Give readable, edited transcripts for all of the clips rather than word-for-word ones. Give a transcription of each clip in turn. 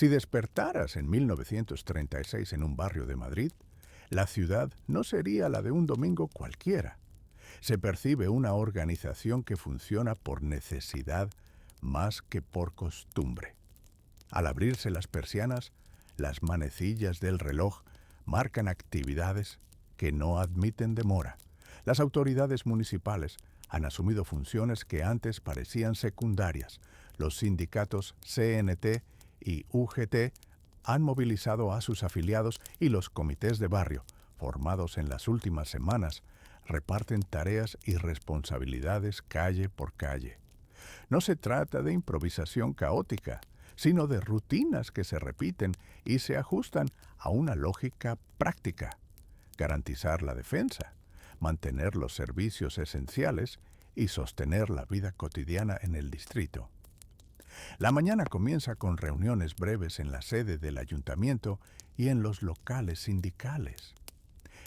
Si despertaras en 1936 en un barrio de Madrid, la ciudad no sería la de un domingo cualquiera. Se percibe una organización que funciona por necesidad más que por costumbre. Al abrirse las persianas, las manecillas del reloj marcan actividades que no admiten demora. Las autoridades municipales han asumido funciones que antes parecían secundarias. Los sindicatos CNT y UGT han movilizado a sus afiliados y los comités de barrio, formados en las últimas semanas, reparten tareas y responsabilidades calle por calle. No se trata de improvisación caótica, sino de rutinas que se repiten y se ajustan a una lógica práctica. Garantizar la defensa, mantener los servicios esenciales y sostener la vida cotidiana en el distrito. La mañana comienza con reuniones breves en la sede del ayuntamiento y en los locales sindicales.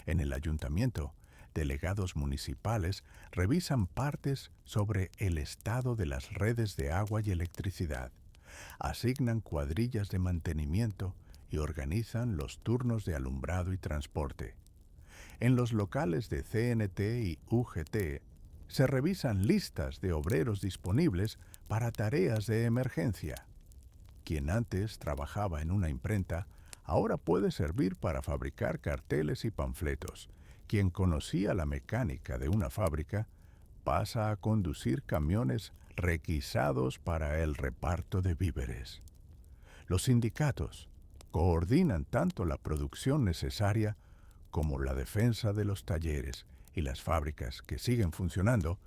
En el ayuntamiento, delegados municipales revisan partes sobre el estado de las redes de agua y electricidad, asignan cuadrillas de mantenimiento y organizan los turnos de alumbrado y transporte. En los locales de CNT y UGT se revisan listas de obreros disponibles para tareas de emergencia. Quien antes trabajaba en una imprenta, ahora puede servir para fabricar carteles y panfletos. Quien conocía la mecánica de una fábrica, pasa a conducir camiones requisados para el reparto de víveres. Los sindicatos coordinan tanto la producción necesaria como la defensa de los talleres y las fábricas que siguen funcionando.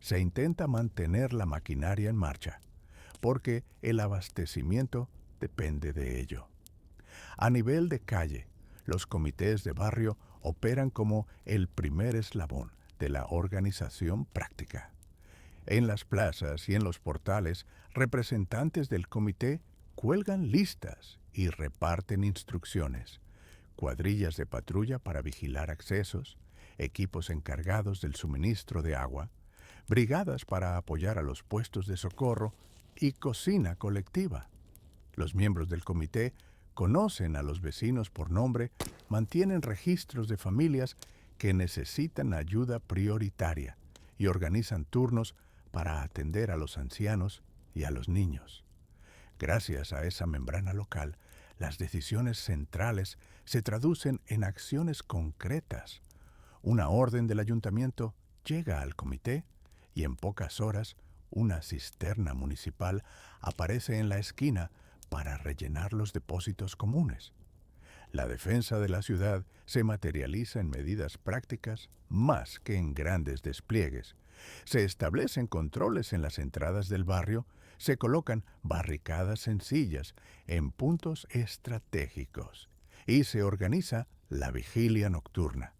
Se intenta mantener la maquinaria en marcha, porque el abastecimiento depende de ello. A nivel de calle, los comités de barrio operan como el primer eslabón de la organización práctica. En las plazas y en los portales, representantes del comité cuelgan listas y reparten instrucciones, cuadrillas de patrulla para vigilar accesos, equipos encargados del suministro de agua, brigadas para apoyar a los puestos de socorro y cocina colectiva. Los miembros del comité conocen a los vecinos por nombre, mantienen registros de familias que necesitan ayuda prioritaria y organizan turnos para atender a los ancianos y a los niños. Gracias a esa membrana local, las decisiones centrales se traducen en acciones concretas. Una orden del ayuntamiento llega al comité y en pocas horas una cisterna municipal aparece en la esquina para rellenar los depósitos comunes. La defensa de la ciudad se materializa en medidas prácticas más que en grandes despliegues. Se establecen controles en las entradas del barrio, se colocan barricadas sencillas en puntos estratégicos y se organiza la vigilia nocturna.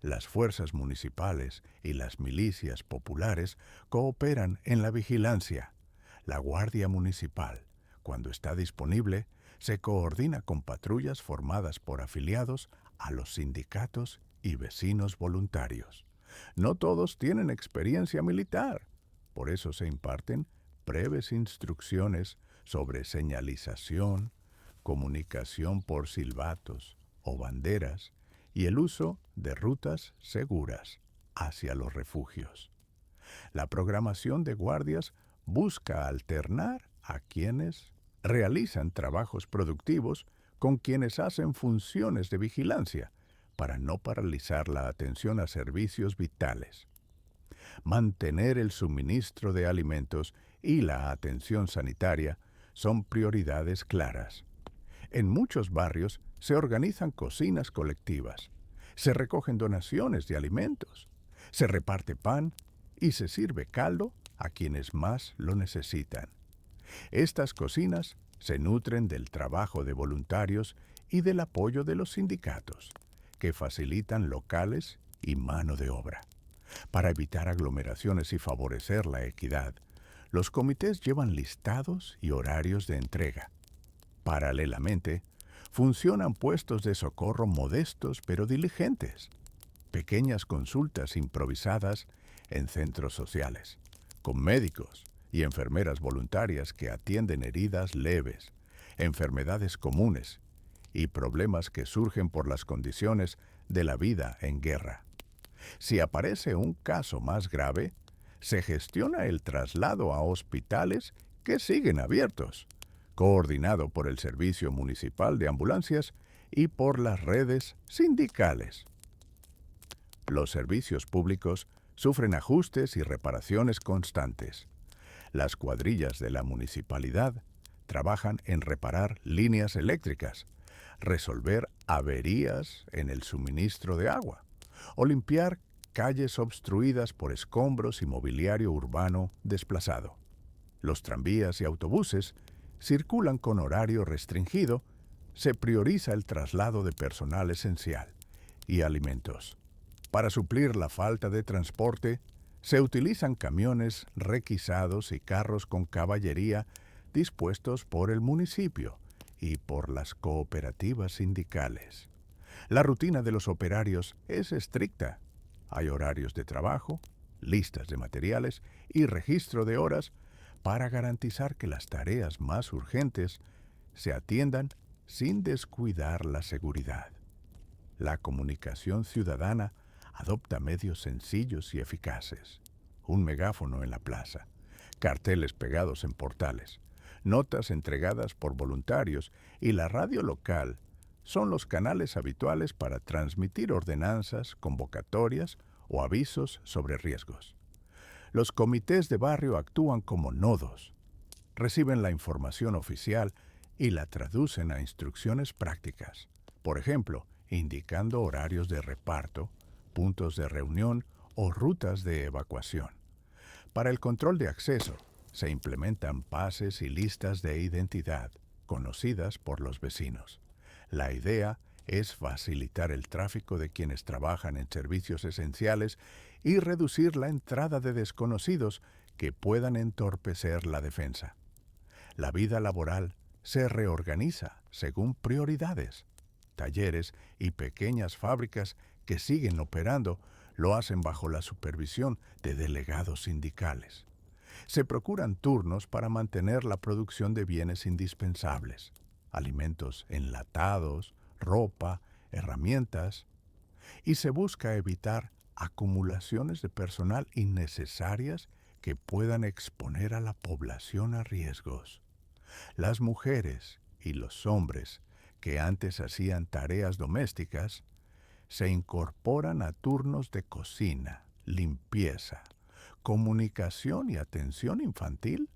Las fuerzas municipales y las milicias populares cooperan en la vigilancia. La Guardia Municipal, cuando está disponible, se coordina con patrullas formadas por afiliados a los sindicatos y vecinos voluntarios. No todos tienen experiencia militar, por eso se imparten breves instrucciones sobre señalización, comunicación por silbatos o banderas y el uso de rutas seguras hacia los refugios. La programación de guardias busca alternar a quienes realizan trabajos productivos con quienes hacen funciones de vigilancia para no paralizar la atención a servicios vitales. Mantener el suministro de alimentos y la atención sanitaria son prioridades claras. En muchos barrios se organizan cocinas colectivas, se recogen donaciones de alimentos, se reparte pan y se sirve caldo a quienes más lo necesitan. Estas cocinas se nutren del trabajo de voluntarios y del apoyo de los sindicatos, que facilitan locales y mano de obra. Para evitar aglomeraciones y favorecer la equidad, los comités llevan listados y horarios de entrega. Paralelamente, funcionan puestos de socorro modestos pero diligentes, pequeñas consultas improvisadas en centros sociales, con médicos y enfermeras voluntarias que atienden heridas leves, enfermedades comunes y problemas que surgen por las condiciones de la vida en guerra. Si aparece un caso más grave, se gestiona el traslado a hospitales que siguen abiertos, coordinado por el Servicio Municipal de Ambulancias y por las redes sindicales. Los servicios públicos sufren ajustes y reparaciones constantes. Las cuadrillas de la municipalidad trabajan en reparar líneas eléctricas, resolver averías en el suministro de agua o limpiar calles obstruidas por escombros y mobiliario urbano desplazado. Los tranvías y autobuses circulan con horario restringido, se prioriza el traslado de personal esencial y alimentos. Para suplir la falta de transporte, se utilizan camiones requisados y carros con caballería dispuestos por el municipio y por las cooperativas sindicales. La rutina de los operarios es estricta. Hay horarios de trabajo, listas de materiales y registro de horas para garantizar que las tareas más urgentes se atiendan sin descuidar la seguridad. La comunicación ciudadana adopta medios sencillos y eficaces. Un megáfono en la plaza, carteles pegados en portales, notas entregadas por voluntarios y la radio local son los canales habituales para transmitir ordenanzas, convocatorias o avisos sobre riesgos. Los comités de barrio actúan como nodos, reciben la información oficial y la traducen a instrucciones prácticas, por ejemplo, indicando horarios de reparto, puntos de reunión o rutas de evacuación. Para el control de acceso, se implementan pases y listas de identidad, conocidas por los vecinos. La idea es facilitar el tráfico de quienes trabajan en servicios esenciales y reducir la entrada de desconocidos que puedan entorpecer la defensa. La vida laboral se reorganiza según prioridades. Talleres y pequeñas fábricas que siguen operando lo hacen bajo la supervisión de delegados sindicales. Se procuran turnos para mantener la producción de bienes indispensables, alimentos enlatados, ropa, herramientas, y se busca evitar acumulaciones de personal innecesarias que puedan exponer a la población a riesgos. Las mujeres y los hombres que antes hacían tareas domésticas se incorporan a turnos de cocina, limpieza, comunicación y atención infantil.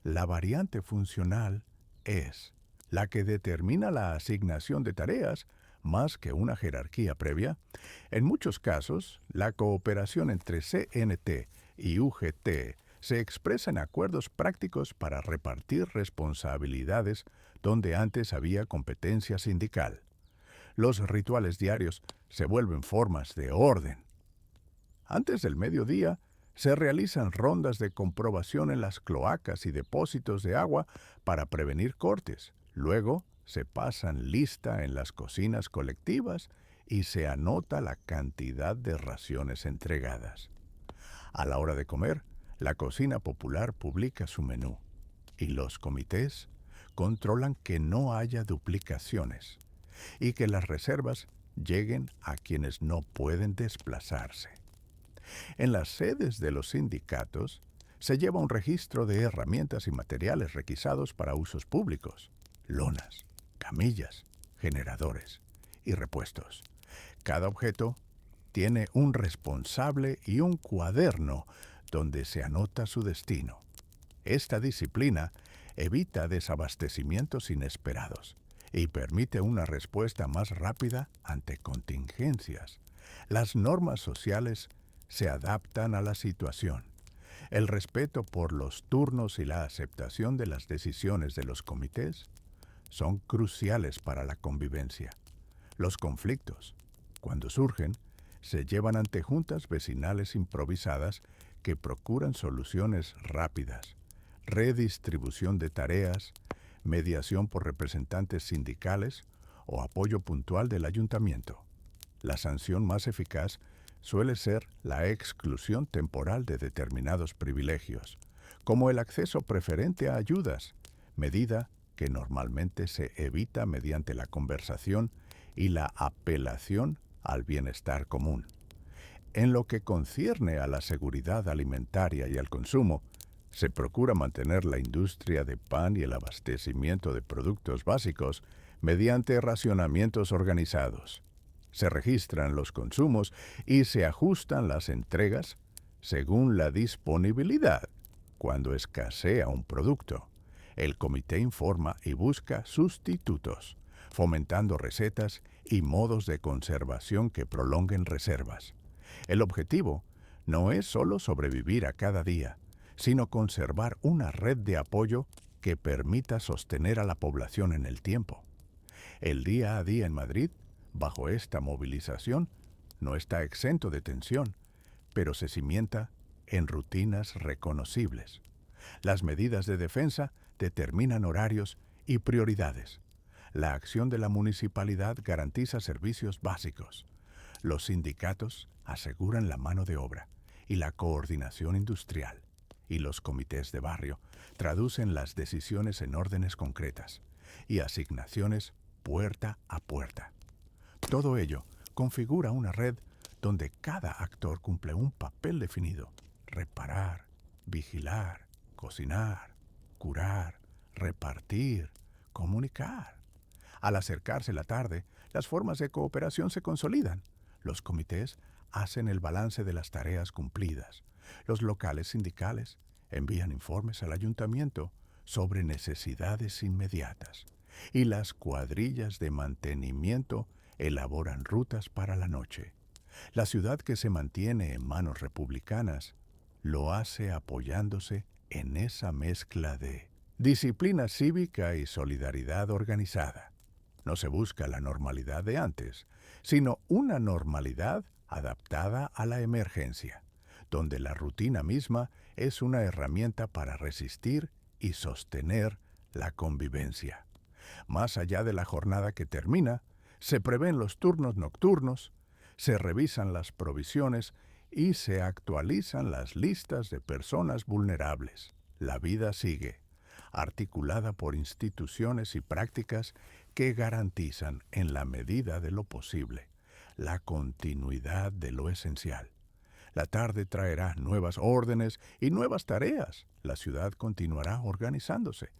La variante funcional es la que determina la asignación de tareas más que una jerarquía previa. En muchos casos, la cooperación entre CNT y UGT se expresa en acuerdos prácticos para repartir responsabilidades donde antes había competencia sindical. Los rituales diarios se vuelven formas de orden. Antes del mediodía, se realizan rondas de comprobación en las cloacas y depósitos de agua para prevenir cortes. Luego, se pasan lista en las cocinas colectivas y se anota la cantidad de raciones entregadas. A la hora de comer, la cocina popular publica su menú y los comités controlan que no haya duplicaciones y que las reservas lleguen a quienes no pueden desplazarse. En las sedes de los sindicatos se lleva un registro de herramientas y materiales requisados para usos públicos, lonas, camillas, generadores y repuestos. Cada objeto tiene un responsable y un cuaderno donde se anota su destino. Esta disciplina evita desabastecimientos inesperados y permite una respuesta más rápida ante contingencias. Las normas sociales se adaptan a la situación. El respeto por los turnos y la aceptación de las decisiones de los comités son cruciales para la convivencia. Los conflictos, cuando surgen, se llevan ante juntas vecinales improvisadas que procuran soluciones rápidas, redistribución de tareas, mediación por representantes sindicales o apoyo puntual del ayuntamiento. La sanción más eficaz suele ser la exclusión temporal de determinados privilegios, como el acceso preferente a ayudas, medida que normalmente se evita mediante la conversación y la apelación al bienestar común. En lo que concierne a la seguridad alimentaria y al consumo, se procura mantener la industria de pan y el abastecimiento de productos básicos mediante racionamientos organizados. Se registran los consumos y se ajustan las entregas según la disponibilidad. Cuando escasea un producto, el comité informa y busca sustitutos, fomentando recetas y modos de conservación que prolonguen reservas. El objetivo no es solo sobrevivir a cada día, sino conservar una red de apoyo que permita sostener a la población en el tiempo. El día a día en Madrid, bajo esta movilización, no está exento de tensión, pero se cimienta en rutinas reconocibles. Las medidas de defensa determinan horarios y prioridades. La acción de la municipalidad garantiza servicios básicos. Los sindicatos aseguran la mano de obra y la coordinación industrial. Y los comités de barrio traducen las decisiones en órdenes concretas y asignaciones puerta a puerta. Todo ello configura una red donde cada actor cumple un papel definido: reparar, vigilar, cocinar, curar, repartir, comunicar. Al acercarse la tarde, las formas de cooperación se consolidan. Los comités hacen el balance de las tareas cumplidas. Los locales sindicales envían informes al ayuntamiento sobre necesidades inmediatas. Y las cuadrillas de mantenimiento elaboran rutas para la noche. La ciudad, que se mantiene en manos republicanas, lo hace apoyándose en esa mezcla de disciplina cívica y solidaridad organizada. No se busca la normalidad de antes, sino una normalidad adaptada a la emergencia, donde la rutina misma es una herramienta para resistir y sostener la convivencia. Más allá de la jornada que termina, se prevén los turnos nocturnos, se revisan las provisiones y se actualizan las listas de personas vulnerables. La vida sigue, articulada por instituciones y prácticas que garantizan, en la medida de lo posible, la continuidad de lo esencial. La tarde traerá nuevas órdenes y nuevas tareas. La ciudad continuará organizándose,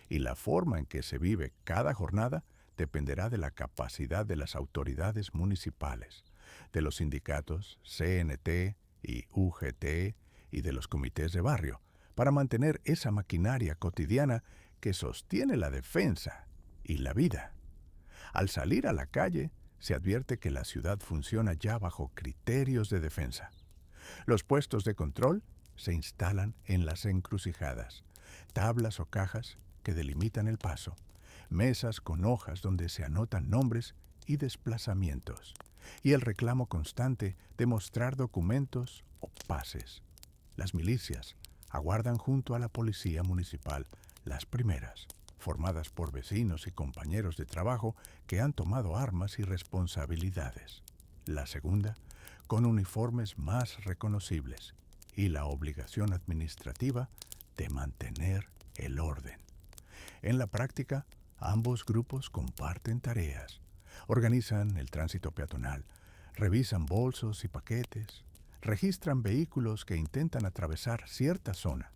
y la forma en que se vive cada jornada dependerá de la capacidad de las autoridades municipales, de los sindicatos CNT y UGT y de los comités de barrio, para mantener esa maquinaria cotidiana que sostiene la defensa y la vida. Al salir a la calle, se advierte que la ciudad funciona ya bajo criterios de defensa. Los puestos de control se instalan en las encrucijadas, tablas o cajas que delimitan el paso, mesas con hojas donde se anotan nombres y desplazamientos, y el reclamo constante de mostrar documentos o pases. Las milicias aguardan junto a la policía municipal, las primeras, formadas por vecinos y compañeros de trabajo que han tomado armas y responsabilidades. La segunda, con uniformes más reconocibles, y la obligación administrativa de mantener el orden. En la práctica, ambos grupos comparten tareas. Organizan el tránsito peatonal, revisan bolsos y paquetes, registran vehículos que intentan atravesar cierta zona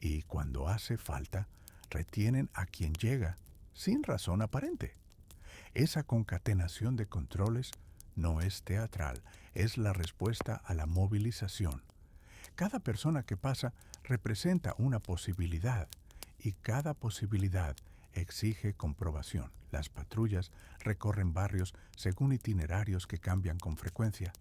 y, cuando hace falta, retienen a quien llega sin razón aparente. Esa concatenación de controles no es teatral, es la respuesta a la movilización. Cada persona que pasa representa una posibilidad, y cada posibilidad exige comprobación. Las patrullas recorren barrios según itinerarios que cambian con frecuencia.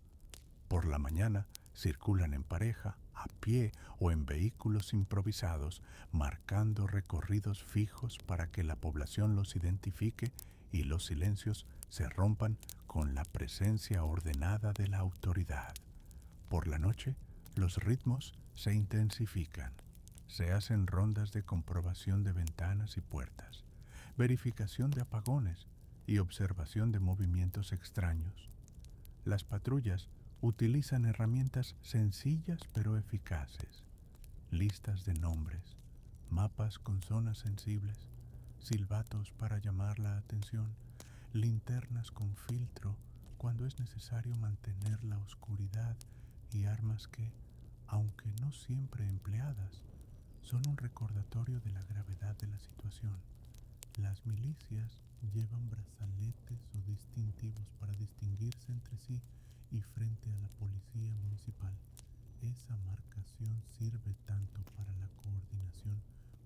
Por la mañana circulan en pareja, a pie o en vehículos improvisados, marcando recorridos fijos para que la población los identifique y los silencios se rompan con la presencia ordenada de la autoridad. Por la noche, los ritmos se intensifican. Se hacen rondas de comprobación de ventanas y puertas, verificación de apagones y observación de movimientos extraños. Las patrullas utilizan herramientas sencillas pero eficaces: listas de nombres, mapas con zonas sensibles, silbatos para llamar la atención, linternas con filtro cuando es necesario mantener la oscuridad y armas que, aunque no siempre empleadas, son un recordatorio de la gravedad de la situación. Las milicias llevan brazaletes o distintivos para distinguirse entre sí y frente a la policía municipal. Esa marcación sirve tanto para la coordinación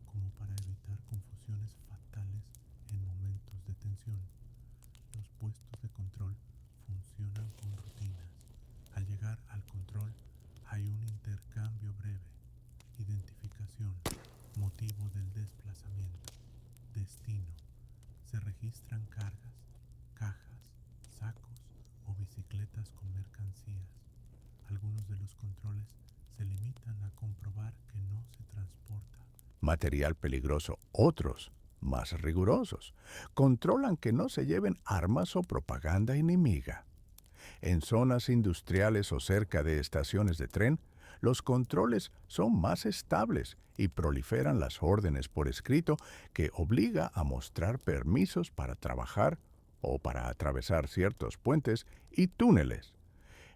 como para evitar confusiones fatales en momentos de tensión. Los puestos de control funcionan con rutinas. Al llegar al control hay un intercambio breve, identificación, motivo del desplazamiento, destino. Se registran cargas, cajas, sacos o bicicletas con mercancías. Algunos de los controles se limitan a comprobar que no se transporta material peligroso. Otros, más rigurosos, controlan que no se lleven armas o propaganda enemiga. En zonas industriales o cerca de estaciones de tren, los controles son más estables y proliferan las órdenes por escrito que obliga a mostrar permisos para trabajar o para atravesar ciertos puentes y túneles.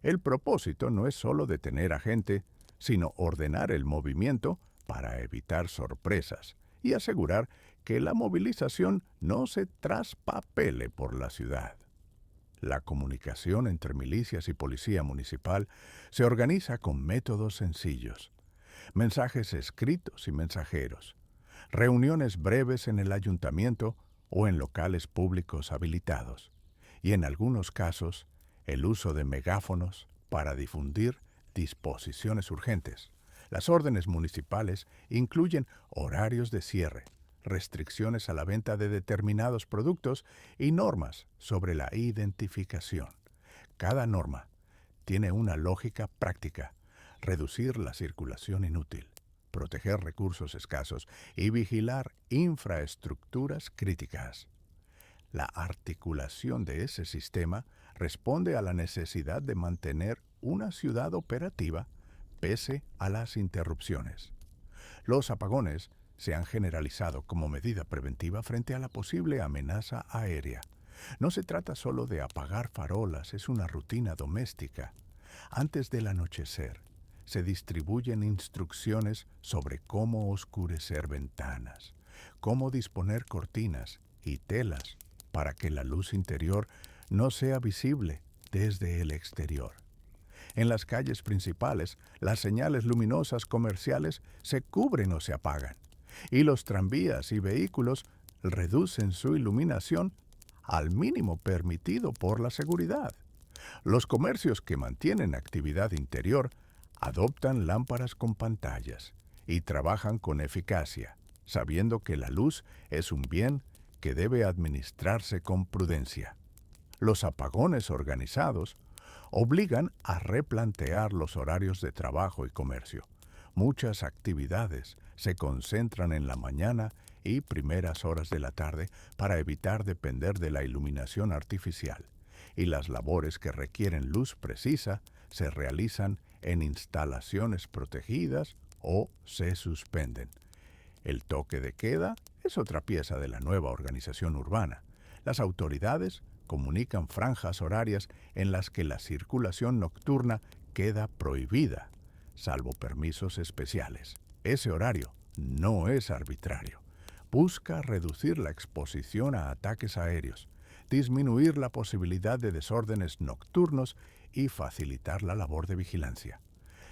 El propósito no es solo detener a gente, sino ordenar el movimiento para evitar sorpresas y asegurar que la movilización no se traspapele por la ciudad. La comunicación entre milicias y policía municipal se organiza con métodos sencillos: mensajes escritos y mensajeros, reuniones breves en el ayuntamiento o en locales públicos habilitados, y en algunos casos, el uso de megáfonos para difundir disposiciones urgentes. Las órdenes municipales incluyen horarios de cierre, restricciones a la venta de determinados productos y normas sobre la identificación. Cada norma tiene una lógica práctica: reducir la circulación inútil, proteger recursos escasos y vigilar infraestructuras críticas. La articulación de ese sistema responde a la necesidad de mantener una ciudad operativa pese a las interrupciones. Los apagones se han generalizado como medida preventiva frente a la posible amenaza aérea. No se trata solo de apagar farolas, es una rutina doméstica. Antes del anochecer, se distribuyen instrucciones sobre cómo oscurecer ventanas, cómo disponer cortinas y telas para que la luz interior no sea visible desde el exterior. En las calles principales, las señales luminosas comerciales se cubren o se apagan, y los tranvías y vehículos reducen su iluminación al mínimo permitido por la seguridad. Los comercios que mantienen actividad interior adoptan lámparas con pantallas y trabajan con eficacia, sabiendo que la luz es un bien que debe administrarse con prudencia. Los apagones organizados obligan a replantear los horarios de trabajo y comercio. Muchas actividades se concentran en la mañana y primeras horas de la tarde para evitar depender de la iluminación artificial, y las labores que requieren luz precisa se realizan en instalaciones protegidas o se suspenden. El toque de queda es otra pieza de la nueva organización urbana. Las autoridades comunican franjas horarias en las que la circulación nocturna queda prohibida, salvo permisos especiales. Ese horario no es arbitrario. Busca reducir la exposición a ataques aéreos, disminuir la posibilidad de desórdenes nocturnos y facilitar la labor de vigilancia.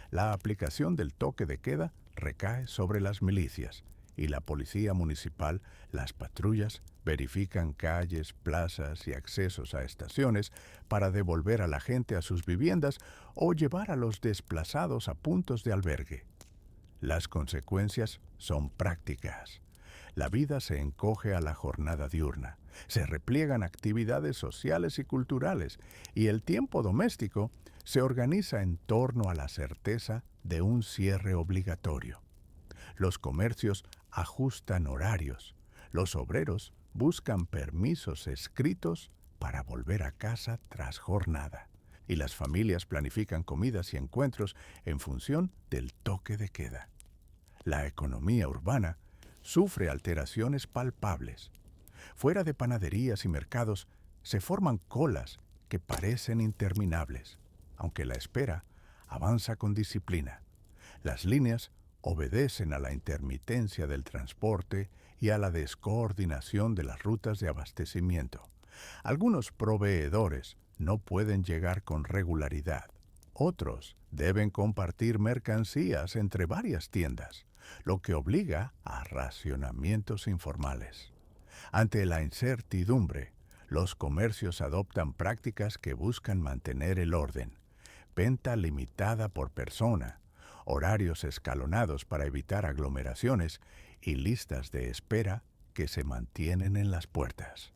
La aplicación del toque de queda recae sobre las milicias, y la policía municipal, las patrullas, verifican calles, plazas y accesos a estaciones para devolver a la gente a sus viviendas o llevar a los desplazados a puntos de albergue. Las consecuencias son prácticas. La vida se encoge a la jornada diurna, se repliegan actividades sociales y culturales, y el tiempo doméstico se organiza en torno a la certeza de un cierre obligatorio. Los comercios ajustan horarios, los obreros buscan permisos escritos para volver a casa tras jornada, y las familias planifican comidas y encuentros en función del toque de queda. La economía urbana sufre alteraciones palpables. Fuera de panaderías y mercados se forman colas que parecen interminables, aunque la espera avanza con disciplina. Las líneas obedecen a la intermitencia del transporte y a la descoordinación de las rutas de abastecimiento. Algunos proveedores no pueden llegar con regularidad. Otros deben compartir mercancías entre varias tiendas, lo que obliga a racionamientos informales. Ante la incertidumbre, los comercios adoptan prácticas que buscan mantener el orden: venta limitada por persona, horarios escalonados para evitar aglomeraciones y listas de espera que se mantienen en las puertas.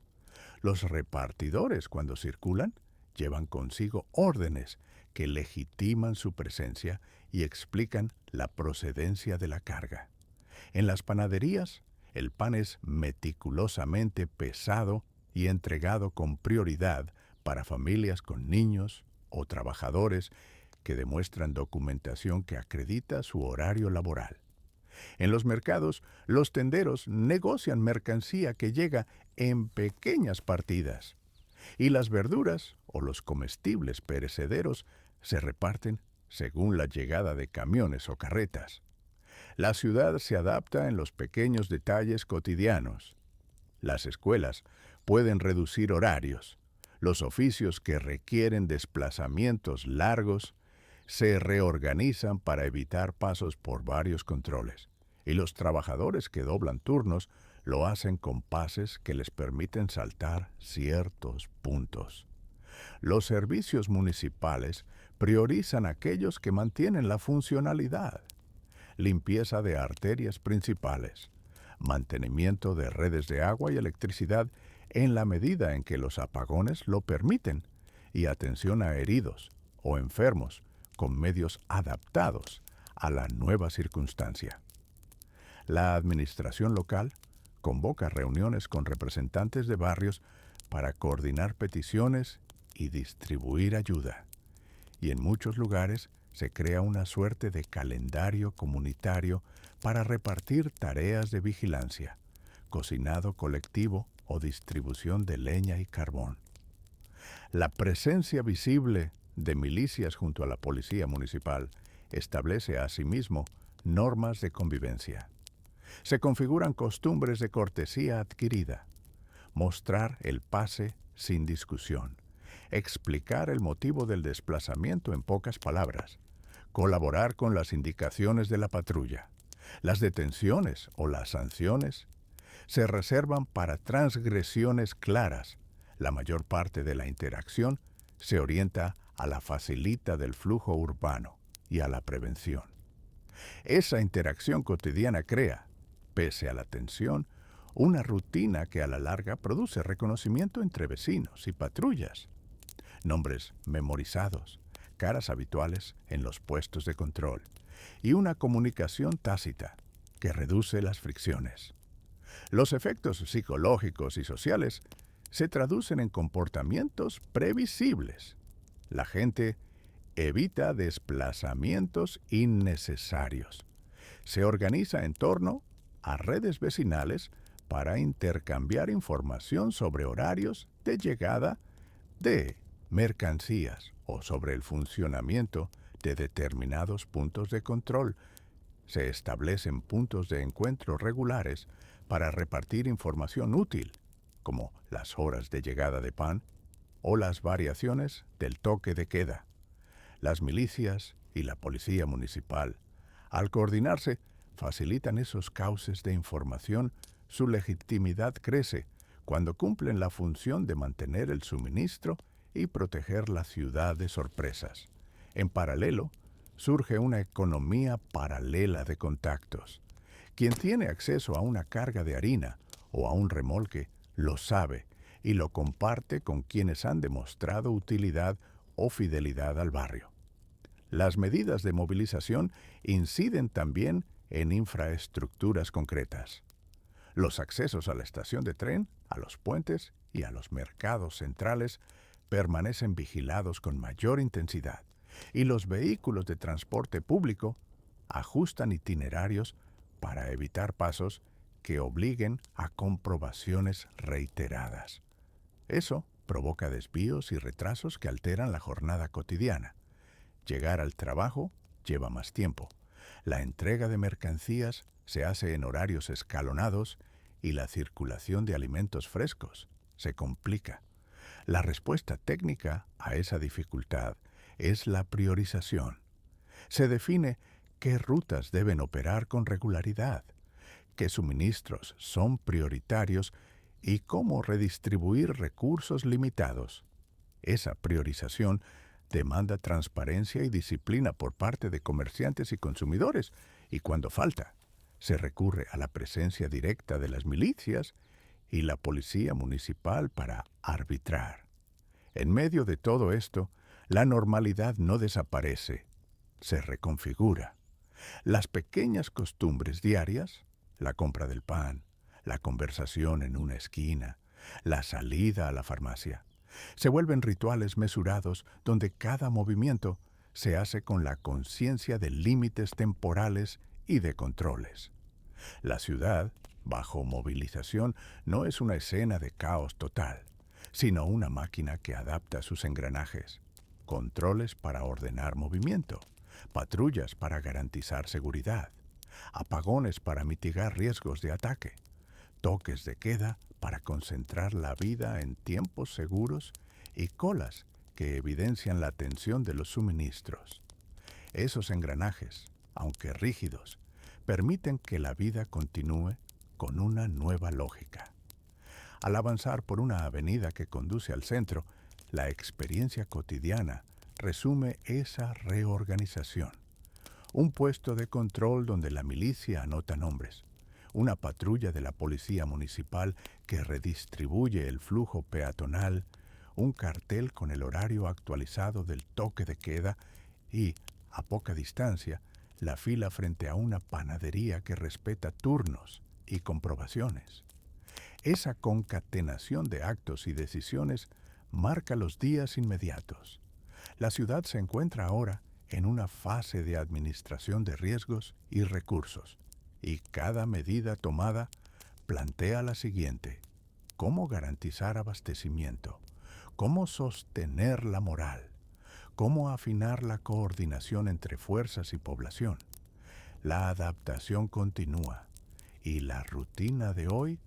Los repartidores, cuando circulan, llevan consigo órdenes que legitiman su presencia y explican la procedencia de la carga. En las panaderías, el pan es meticulosamente pesado y entregado con prioridad para familias con niños o trabajadores que demuestran documentación que acredita su horario laboral. En los mercados, los tenderos negocian mercancía que llega en pequeñas partidas, y las verduras o los comestibles perecederos se reparten según la llegada de camiones o carretas. La ciudad se adapta en los pequeños detalles cotidianos. Las escuelas pueden reducir horarios. Los oficios que requieren desplazamientos largos se reorganizan para evitar pasos por varios controles. Y los trabajadores que doblan turnos lo hacen con pases que les permiten saltar ciertos puntos. Los servicios municipales priorizan aquellos que mantienen la funcionalidad: limpieza de arterias principales, mantenimiento de redes de agua y electricidad en la medida en que los apagones lo permiten, y atención a heridos o enfermos con medios adaptados a la nueva circunstancia. La administración local convoca reuniones con representantes de barrios para coordinar peticiones y distribuir ayuda. Y en muchos lugares se crea una suerte de calendario comunitario para repartir tareas de vigilancia, cocinado colectivo o distribución de leña y carbón. La presencia visible de milicias junto a la policía municipal establece asimismo normas de convivencia. Se configuran costumbres de cortesía adquirida: mostrar el pase sin discusión, explicar el motivo del desplazamiento en pocas palabras, colaborar con las indicaciones de la patrulla. Las detenciones o las sanciones se reservan para transgresiones claras. La mayor parte de la interacción se orienta a la facilita del flujo urbano y a la prevención. Esa interacción cotidiana crea, pese a la tensión, una rutina que a la larga produce reconocimiento entre vecinos y patrullas, nombres memorizados, caras habituales en los puestos de control, y una comunicación tácita que reduce las fricciones. Los efectos psicológicos y sociales se traducen en comportamientos previsibles. La gente evita desplazamientos innecesarios. Se organiza en torno a redes vecinales para intercambiar información sobre horarios de llegada de mercancías o sobre el funcionamiento de determinados puntos de control. Se establecen puntos de encuentro regulares para repartir información útil, como las horas de llegada de pan o las variaciones del toque de queda. Las milicias y la policía municipal, al coordinarse, facilitan esos cauces de información. Su legitimidad crece cuando cumplen la función de mantener el suministro y proteger la ciudad de sorpresas. En paralelo, surge una economía paralela de contactos. Quien tiene acceso a una carga de harina o a un remolque lo sabe y lo comparte con quienes han demostrado utilidad o fidelidad al barrio. Las medidas de movilización inciden también en infraestructuras concretas. Los accesos a la estación de tren, a los puentes y a los mercados centrales permanecen vigilados con mayor intensidad, y los vehículos de transporte público ajustan itinerarios para evitar pasos que obliguen a comprobaciones reiteradas. Eso provoca desvíos y retrasos que alteran la jornada cotidiana. Llegar al trabajo lleva más tiempo. La entrega de mercancías se hace en horarios escalonados y la circulación de alimentos frescos se complica. La respuesta técnica a esa dificultad es la priorización. Se define qué rutas deben operar con regularidad, qué suministros son prioritarios y cómo redistribuir recursos limitados. Esa priorización demanda transparencia y disciplina por parte de comerciantes y consumidores, y cuando falta, se recurre a la presencia directa de las milicias y la policía municipal para arbitrar. En medio de todo esto, la normalidad no desaparece, se reconfigura. Las pequeñas costumbres diarias, la compra del pan, la conversación en una esquina, la salida a la farmacia, se vuelven rituales mesurados donde cada movimiento se hace con la conciencia de límites temporales y de controles. La ciudad, bajo movilización, no es una escena de caos total, sino una máquina que adapta sus engranajes. Controles para ordenar movimiento, patrullas para garantizar seguridad, apagones para mitigar riesgos de ataque, toques de queda para concentrar la vida en tiempos seguros y colas que evidencian la tensión de los suministros. Esos engranajes, aunque rígidos, permiten que la vida continúe con una nueva lógica. Al avanzar por una avenida que conduce al centro, la experiencia cotidiana resume esa reorganización. Un puesto de control donde la milicia anota nombres, una patrulla de la policía municipal que redistribuye el flujo peatonal, un cartel con el horario actualizado del toque de queda y, a poca distancia, la fila frente a una panadería que respeta turnos y comprobaciones. Esa concatenación de actos y decisiones marca los días inmediatos. La ciudad se encuentra ahora en una fase de administración de riesgos y recursos, y cada medida tomada plantea la siguiente: ¿cómo garantizar abastecimiento? ¿Cómo sostener la moral? ¿Cómo afinar la coordinación entre fuerzas y población? La adaptación continúa y la rutina de hoy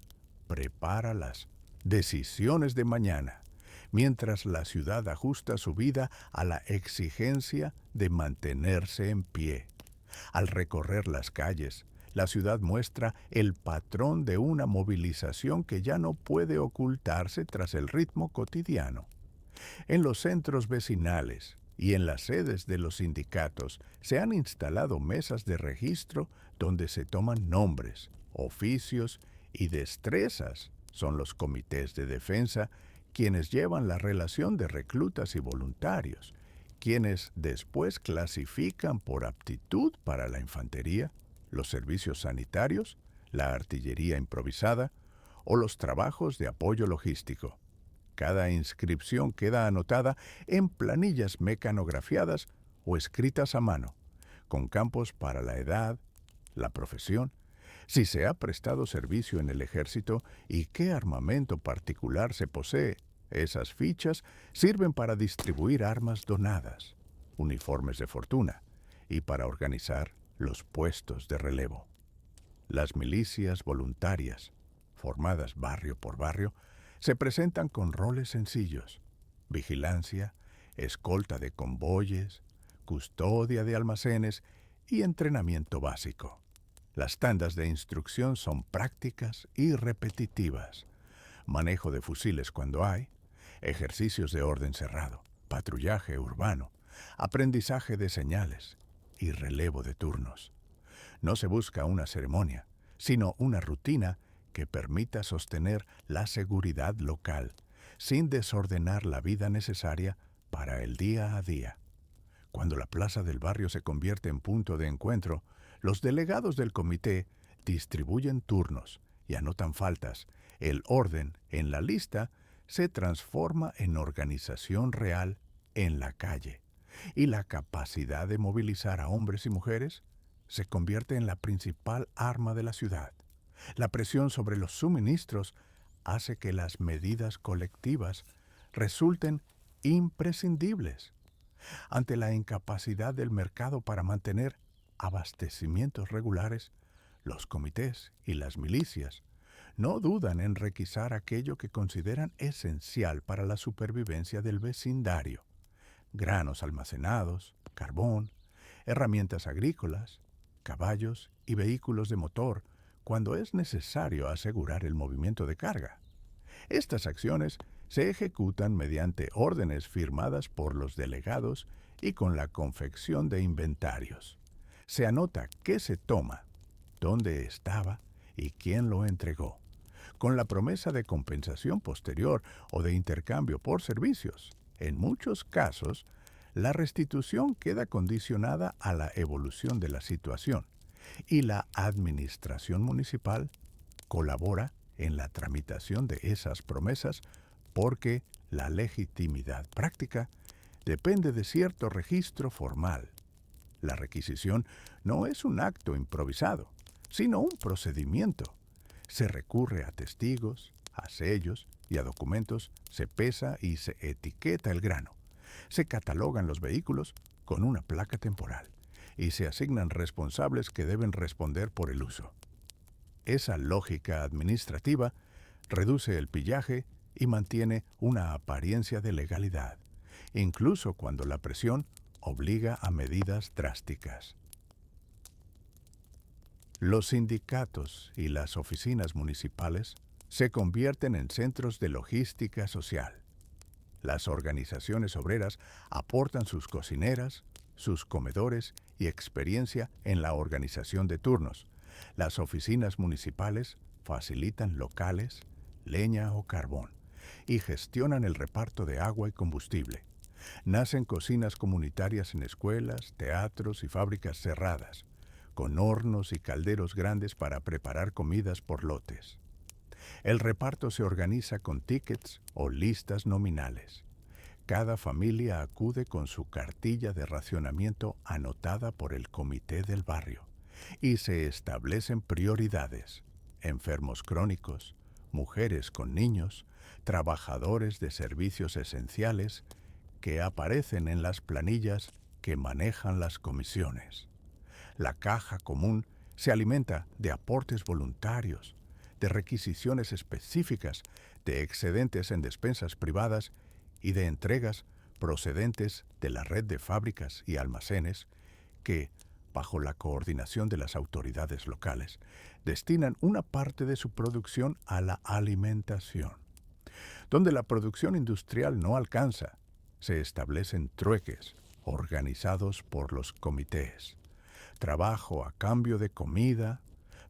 prepara las decisiones de mañana, mientras la ciudad ajusta su vida a la exigencia de mantenerse en pie. Al recorrer las calles, la ciudad muestra el patrón de una movilización que ya no puede ocultarse tras el ritmo cotidiano. En los centros vecinales y en las sedes de los sindicatos se han instalado mesas de registro donde se toman nombres, oficios y destrezas. Son los comités de defensa quienes llevan la relación de reclutas y voluntarios, quienes después clasifican por aptitud para la infantería, los servicios sanitarios, la artillería improvisada o los trabajos de apoyo logístico. Cada inscripción queda anotada en planillas mecanografiadas o escritas a mano, con campos para la edad, la profesión, si se ha prestado servicio en el ejército y qué armamento particular se posee. Esas fichas sirven para distribuir armas donadas, uniformes de fortuna y para organizar los puestos de relevo. Las milicias voluntarias, formadas barrio por barrio, se presentan con roles sencillos: vigilancia, escolta de convoyes, custodia de almacenes y entrenamiento básico. Las tandas de instrucción son prácticas y repetitivas. Manejo de fusiles cuando hay, ejercicios de orden cerrado, patrullaje urbano, aprendizaje de señales y relevo de turnos. No se busca una ceremonia, sino una rutina que permita sostener la seguridad local, sin desordenar la vida necesaria para el día a día. Cuando la plaza del barrio se convierte en punto de encuentro, los delegados del comité distribuyen turnos y anotan faltas. El orden en la lista se transforma en organización real en la calle, y la capacidad de movilizar a hombres y mujeres se convierte en la principal arma de la ciudad. La presión sobre los suministros hace que las medidas colectivas resulten imprescindibles. Ante la incapacidad del mercado para mantener abastecimientos regulares, los comités y las milicias no dudan en requisar aquello que consideran esencial para la supervivencia del vecindario: granos almacenados, carbón, herramientas agrícolas, caballos y vehículos de motor, cuando es necesario asegurar el movimiento de carga. Estas acciones se ejecutan mediante órdenes firmadas por los delegados y con la confección de inventarios. Se anota qué se toma, dónde estaba y quién lo entregó, con la promesa de compensación posterior o de intercambio por servicios. En muchos casos, la restitución queda condicionada a la evolución de la situación y la administración municipal colabora en la tramitación de esas promesas porque la legitimidad práctica depende de cierto registro formal. La requisición no es un acto improvisado, sino un procedimiento. Se recurre a testigos, a sellos y a documentos, se pesa y se etiqueta el grano. Se catalogan los vehículos con una placa temporal y se asignan responsables que deben responder por el uso. Esa lógica administrativa reduce el pillaje y mantiene una apariencia de legalidad, incluso cuando la presión obliga a medidas drásticas. Los sindicatos y las oficinas municipales se convierten en centros de logística social. Las organizaciones obreras aportan sus cocineras, sus comedores y experiencia en la organización de turnos. Las oficinas municipales facilitan locales, leña o carbón y gestionan el reparto de agua y combustible. Nacen cocinas comunitarias en escuelas, teatros y fábricas cerradas, con hornos y calderos grandes para preparar comidas por lotes. El reparto se organiza con tickets o listas nominales. Cada familia acude con su cartilla de racionamiento anotada por el comité del barrio y se establecen prioridades: enfermos crónicos, mujeres con niños, trabajadores de servicios esenciales, que aparecen en las planillas que manejan las comisiones. La caja común se alimenta de aportes voluntarios, de requisiciones específicas, de excedentes en despensas privadas y de entregas procedentes de la red de fábricas y almacenes que, bajo la coordinación de las autoridades locales, destinan una parte de su producción a la alimentación. Donde la producción industrial no alcanza, se establecen trueques organizados por los comités. Trabajo a cambio de comida,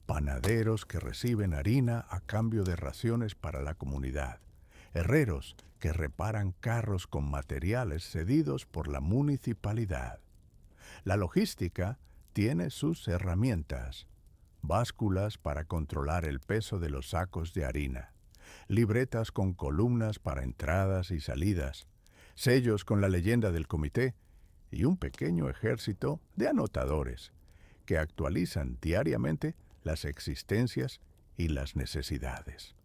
panaderos que reciben harina a cambio de raciones para la comunidad, herreros que reparan carros con materiales cedidos por la municipalidad. La logística tiene sus herramientas: básculas para controlar el peso de los sacos de harina, libretas con columnas para entradas y salidas, sellos con la leyenda del comité y un pequeño ejército de anotadores que actualizan diariamente las existencias y las necesidades.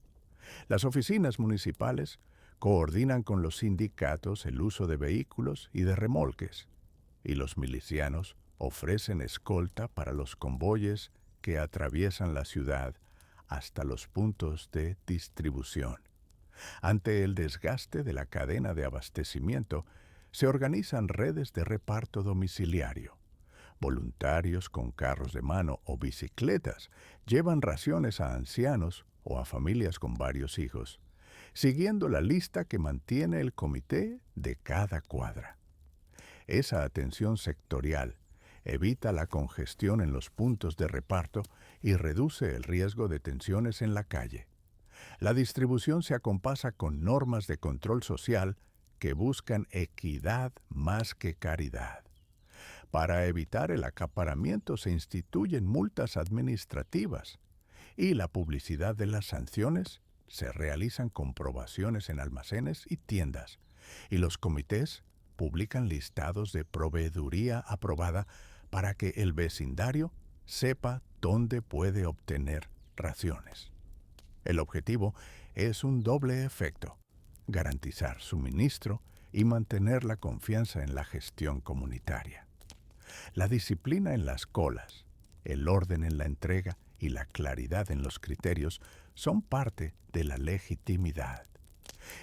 Las oficinas municipales coordinan con los sindicatos el uso de vehículos y de remolques, y los milicianos ofrecen escolta para los convoyes que atraviesan la ciudad hasta los puntos de distribución. Ante el desgaste de la cadena de abastecimiento, se organizan redes de reparto domiciliario. Voluntarios con carros de mano o bicicletas llevan raciones a ancianos o a familias con varios hijos, siguiendo la lista que mantiene el comité de cada cuadra. Esa atención sectorial evita la congestión en los puntos de reparto y reduce el riesgo de tensiones en la calle. La distribución se acompasa con normas de control social que buscan equidad más que caridad. Para evitar el acaparamiento se instituyen multas administrativas y la publicidad de las sanciones. Se realizan comprobaciones en almacenes y tiendas, y los comités publican listados de proveeduría aprobada para que el vecindario sepa dónde puede obtener raciones. El objetivo es un doble efecto: garantizar suministro y mantener la confianza en la gestión comunitaria. La disciplina en las colas, el orden en la entrega y la claridad en los criterios son parte de la legitimidad.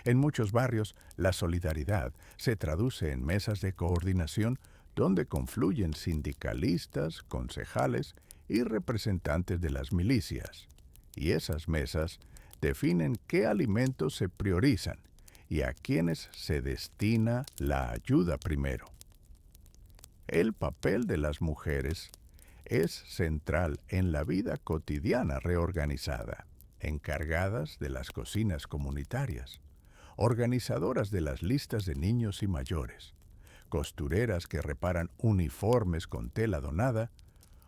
En muchos barrios, la solidaridad se traduce en mesas de coordinación donde confluyen sindicalistas, concejales y representantes de las milicias. Y esas mesas definen qué alimentos se priorizan y a quiénes se destina la ayuda primero. El papel de las mujeres es central en la vida cotidiana reorganizada, encargadas de las cocinas comunitarias, organizadoras de las listas de niños y mayores, costureras que reparan uniformes con tela donada,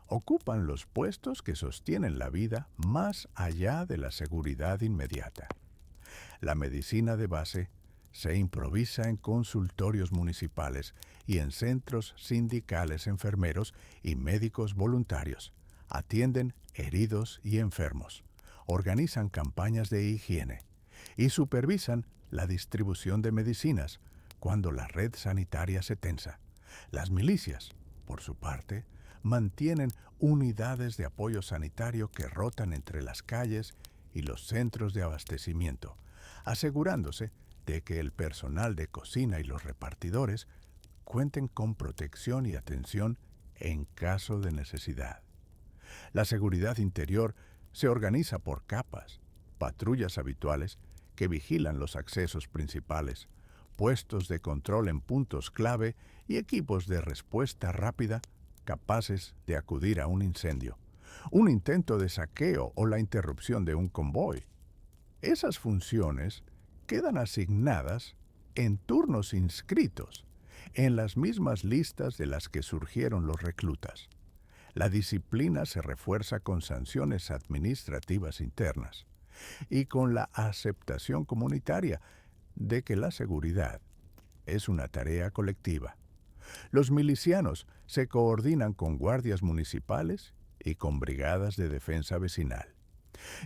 ocupan los puestos que sostienen la vida más allá de la seguridad inmediata. La medicina de base se improvisa en consultorios municipales y en centros sindicales. Enfermeros y médicos voluntarios atienden heridos y enfermos, organizan campañas de higiene y supervisan la distribución de medicinas cuando la red sanitaria se tensa. Las milicias, por su parte, mantienen unidades de apoyo sanitario que rotan entre las calles y los centros de abastecimiento, asegurándose de que el personal de cocina y los repartidores cuenten con protección y atención en caso de necesidad. La seguridad interior se organiza por capas: patrullas habituales que vigilan los accesos principales, puestos de control en puntos clave y equipos de respuesta rápida capaces de acudir a un incendio, un intento de saqueo o la interrupción de un convoy. Esas funciones quedan asignadas en turnos inscritos en las mismas listas de las que surgieron los reclutas. La disciplina se refuerza con sanciones administrativas internas y con la aceptación comunitaria de que la seguridad es una tarea colectiva. Los milicianos se coordinan con guardias municipales y con brigadas de defensa vecinal.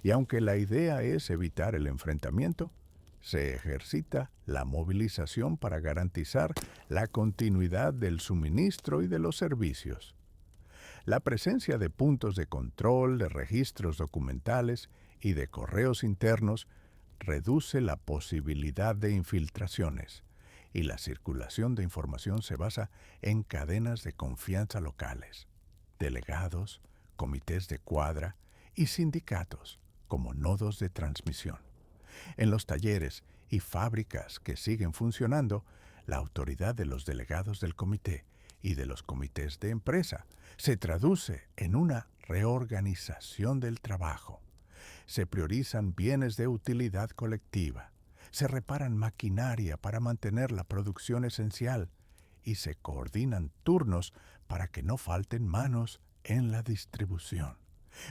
Y aunque la idea es evitar el enfrentamiento, se ejercita la movilización para garantizar la continuidad del suministro y de los servicios. La presencia de puntos de control, de registros documentales y de correos internos reduce la posibilidad de infiltraciones, y la circulación de información se basa en cadenas de confianza locales, delegados, comités de cuadra y sindicatos como nodos de transmisión. En los talleres y fábricas que siguen funcionando, la autoridad de los delegados del comité y de los comités de empresa se traduce en una reorganización del trabajo. Se priorizan bienes de utilidad colectiva, se reparan maquinaria para mantener la producción esencial y se coordinan turnos para que no falten manos en la distribución.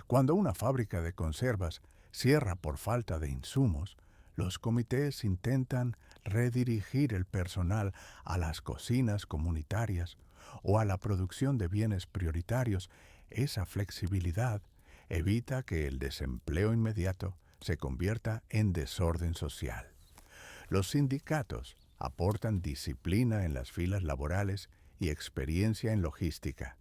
Cuando una fábrica de conservas cierra por falta de insumos, los comités intentan redirigir el personal a las cocinas comunitarias o a la producción de bienes prioritarios. Esa flexibilidad evita que el desempleo inmediato se convierta en desorden social. Los sindicatos aportan disciplina en las filas laborales y experiencia en logística,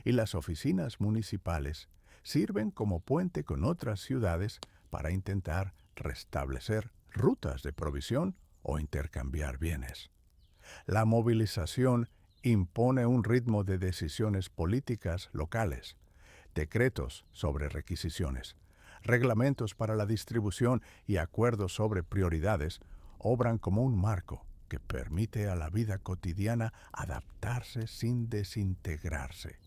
y las oficinas municipales sirven como puente con otras ciudades para intentar restablecer rutas de provisión o intercambiar bienes. La movilización impone un ritmo de decisiones políticas locales, decretos sobre requisiciones, reglamentos para la distribución y acuerdos sobre prioridades obran como un marco que permite a la vida cotidiana adaptarse sin desintegrarse.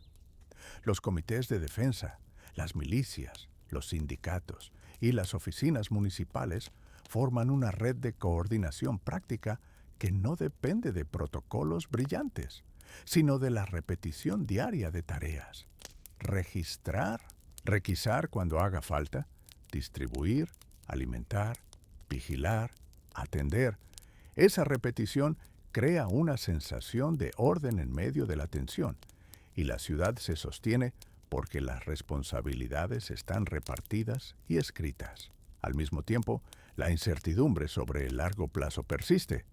Los comités de defensa, las milicias, los sindicatos y las oficinas municipales forman una red de coordinación práctica que no depende de protocolos brillantes, sino de la repetición diaria de tareas. Registrar, requisar cuando haga falta, distribuir, alimentar, vigilar, atender. Esa repetición crea una sensación de orden en medio de la tensión, y la ciudad se sostiene porque las responsabilidades están repartidas y escritas. Al mismo tiempo, la incertidumbre sobre el largo plazo persiste.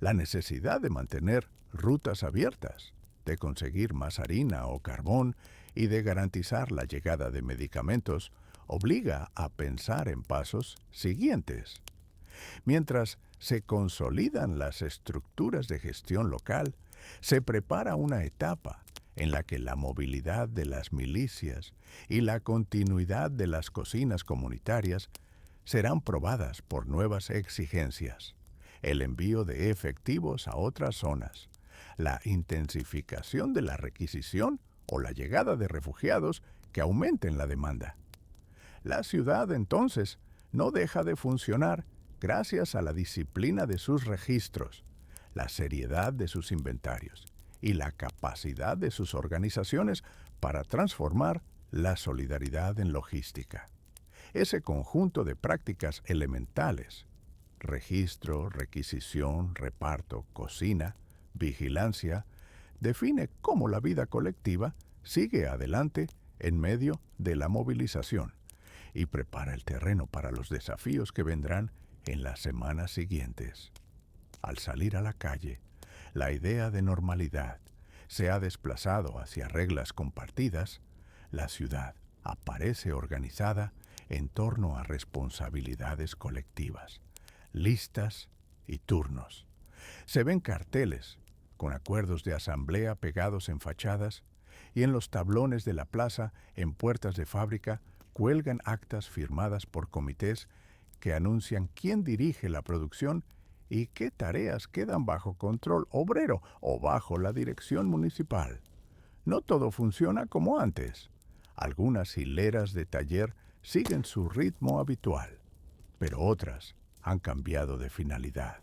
La necesidad de mantener rutas abiertas, de conseguir más harina o carbón y de garantizar la llegada de medicamentos obliga a pensar en pasos siguientes. Mientras se consolidan las estructuras de gestión local, se prepara una etapa en la que la movilidad de las milicias y la continuidad de las cocinas comunitarias serán probadas por nuevas exigencias, el envío de efectivos a otras zonas, la intensificación de la requisición o la llegada de refugiados que aumenten la demanda. La ciudad, entonces, no deja de funcionar gracias a la disciplina de sus registros, la seriedad de sus inventarios y la capacidad de sus organizaciones para transformar la solidaridad en logística. Ese conjunto de prácticas elementales, registro, requisición, reparto, cocina, vigilancia, define cómo la vida colectiva sigue adelante en medio de la movilización y prepara el terreno para los desafíos que vendrán en las semanas siguientes. Al salir a la calle, la idea de normalidad se ha desplazado hacia reglas compartidas. La ciudad aparece organizada en torno a responsabilidades colectivas, listas y turnos. Se ven carteles con acuerdos de asamblea pegados en fachadas y en los tablones de la plaza, en puertas de fábrica, cuelgan actas firmadas por comités que anuncian quién dirige la producción y qué tareas quedan bajo control obrero o bajo la dirección municipal. No todo funciona como antes. Algunas hileras de taller siguen su ritmo habitual, pero otras han cambiado de finalidad.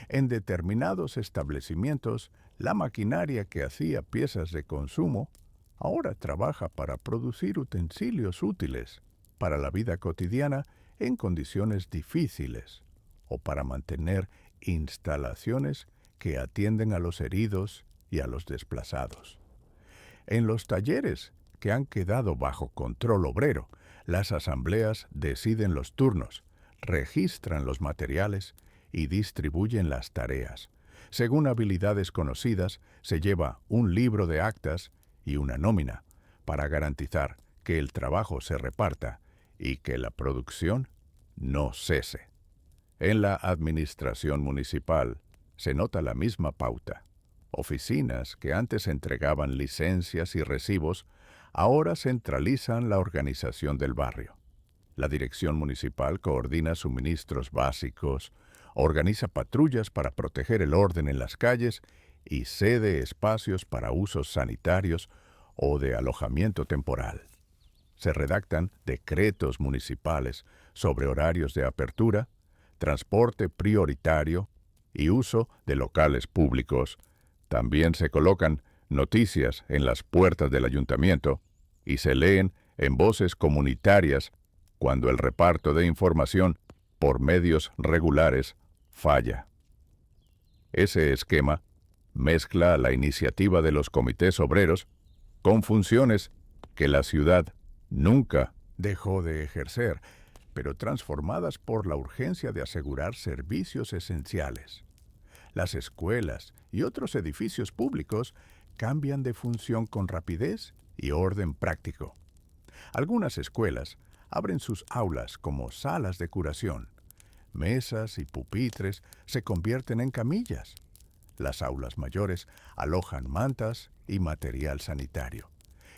En determinados establecimientos, la maquinaria que hacía piezas de consumo ahora trabaja para producir utensilios útiles para la vida cotidiana en condiciones difíciles o para mantener instalaciones que atienden a los heridos y a los desplazados. En los talleres que han quedado bajo control obrero, las asambleas deciden los turnos, registran los materiales y distribuyen las tareas. Según habilidades conocidas, se lleva un libro de actas y una nómina para garantizar que el trabajo se reparta y que la producción no cese. En la administración municipal se nota la misma pauta. Oficinas que antes entregaban licencias y recibos, ahora centralizan la organización del barrio. La dirección municipal coordina suministros básicos, organiza patrullas para proteger el orden en las calles y cede espacios para usos sanitarios o de alojamiento temporal. Se redactan decretos municipales sobre horarios de apertura, transporte prioritario y uso de locales públicos. También se colocan noticias en las puertas del ayuntamiento y se leen en voces comunitarias cuando el reparto de información por medios regulares falla. Ese esquema mezcla la iniciativa de los comités obreros con funciones que la ciudad nunca dejó de ejercer, pero transformadas por la urgencia de asegurar servicios esenciales. Las escuelas y otros edificios públicos cambian de función con rapidez y orden práctico. Algunas escuelas abren sus aulas como salas de curación. Mesas y pupitres se convierten en camillas. Las aulas mayores alojan mantas y material sanitario.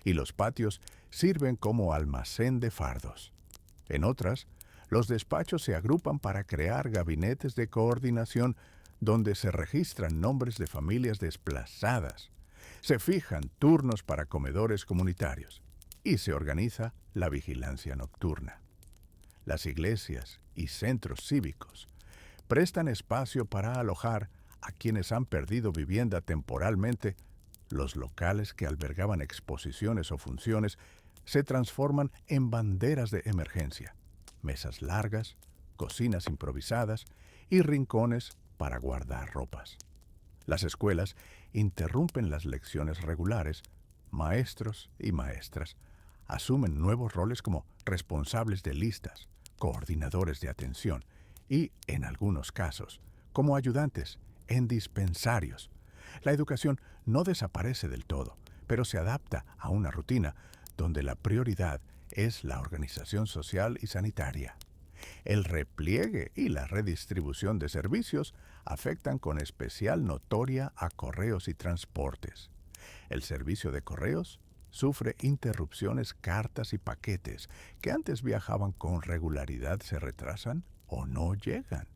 Y los patios sirven como almacén de fardos. En otras, los despachos se agrupan para crear gabinetes de coordinación donde se registran nombres de familias desplazadas. Se fijan turnos para comedores comunitarios y se organiza la vigilancia nocturna. Las iglesias y centros cívicos prestan espacio para alojar a quienes han perdido vivienda temporalmente. Los locales que albergaban exposiciones o funciones se transforman en banderas de emergencia, mesas largas, cocinas improvisadas y rincones para guardar ropas. Las escuelas interrumpen las lecciones regulares, maestros y maestras asumen nuevos roles como responsables de listas, coordinadores de atención y, en algunos casos, como ayudantes en dispensarios. La educación no desaparece del todo, pero se adapta a una rutina donde la prioridad es la organización social y sanitaria. El repliegue y la redistribución de servicios afectan con especial notoria a correos y transportes. El servicio de correos sufre interrupciones, cartas y paquetes que antes viajaban con regularidad se retrasan o no llegan.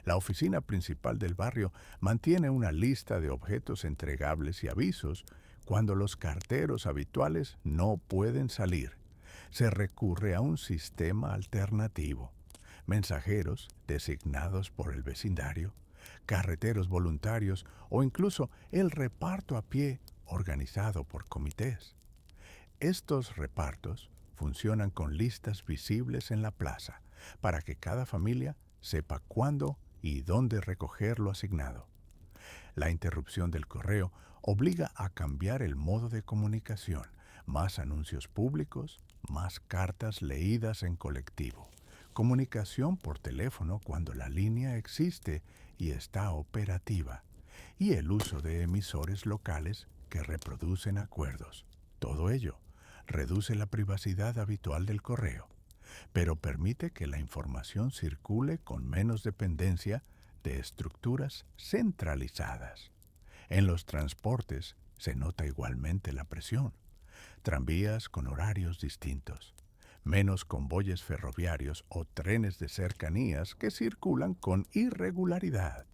La oficina principal del barrio mantiene una lista de objetos entregables y avisos cuando los carteros habituales no pueden salir. Se recurre a un sistema alternativo. Mensajeros designados por el vecindario, carreteros voluntarios o incluso el reparto a pie organizado por comités. Estos repartos funcionan con listas visibles en la plaza para que cada familia sepa cuándo y dónde recoger lo asignado. La interrupción del correo obliga a cambiar el modo de comunicación, más anuncios públicos, más cartas leídas en colectivo, comunicación por teléfono cuando la línea existe y está operativa, y el uso de emisores locales que reproducen acuerdos. Todo ello reduce la privacidad habitual del correo, pero permite que la información circule con menos dependencia de estructuras centralizadas. En los transportes se nota igualmente la presión. Tranvías con horarios distintos, menos convoyes ferroviarios o trenes de cercanías que circulan con irregularidad,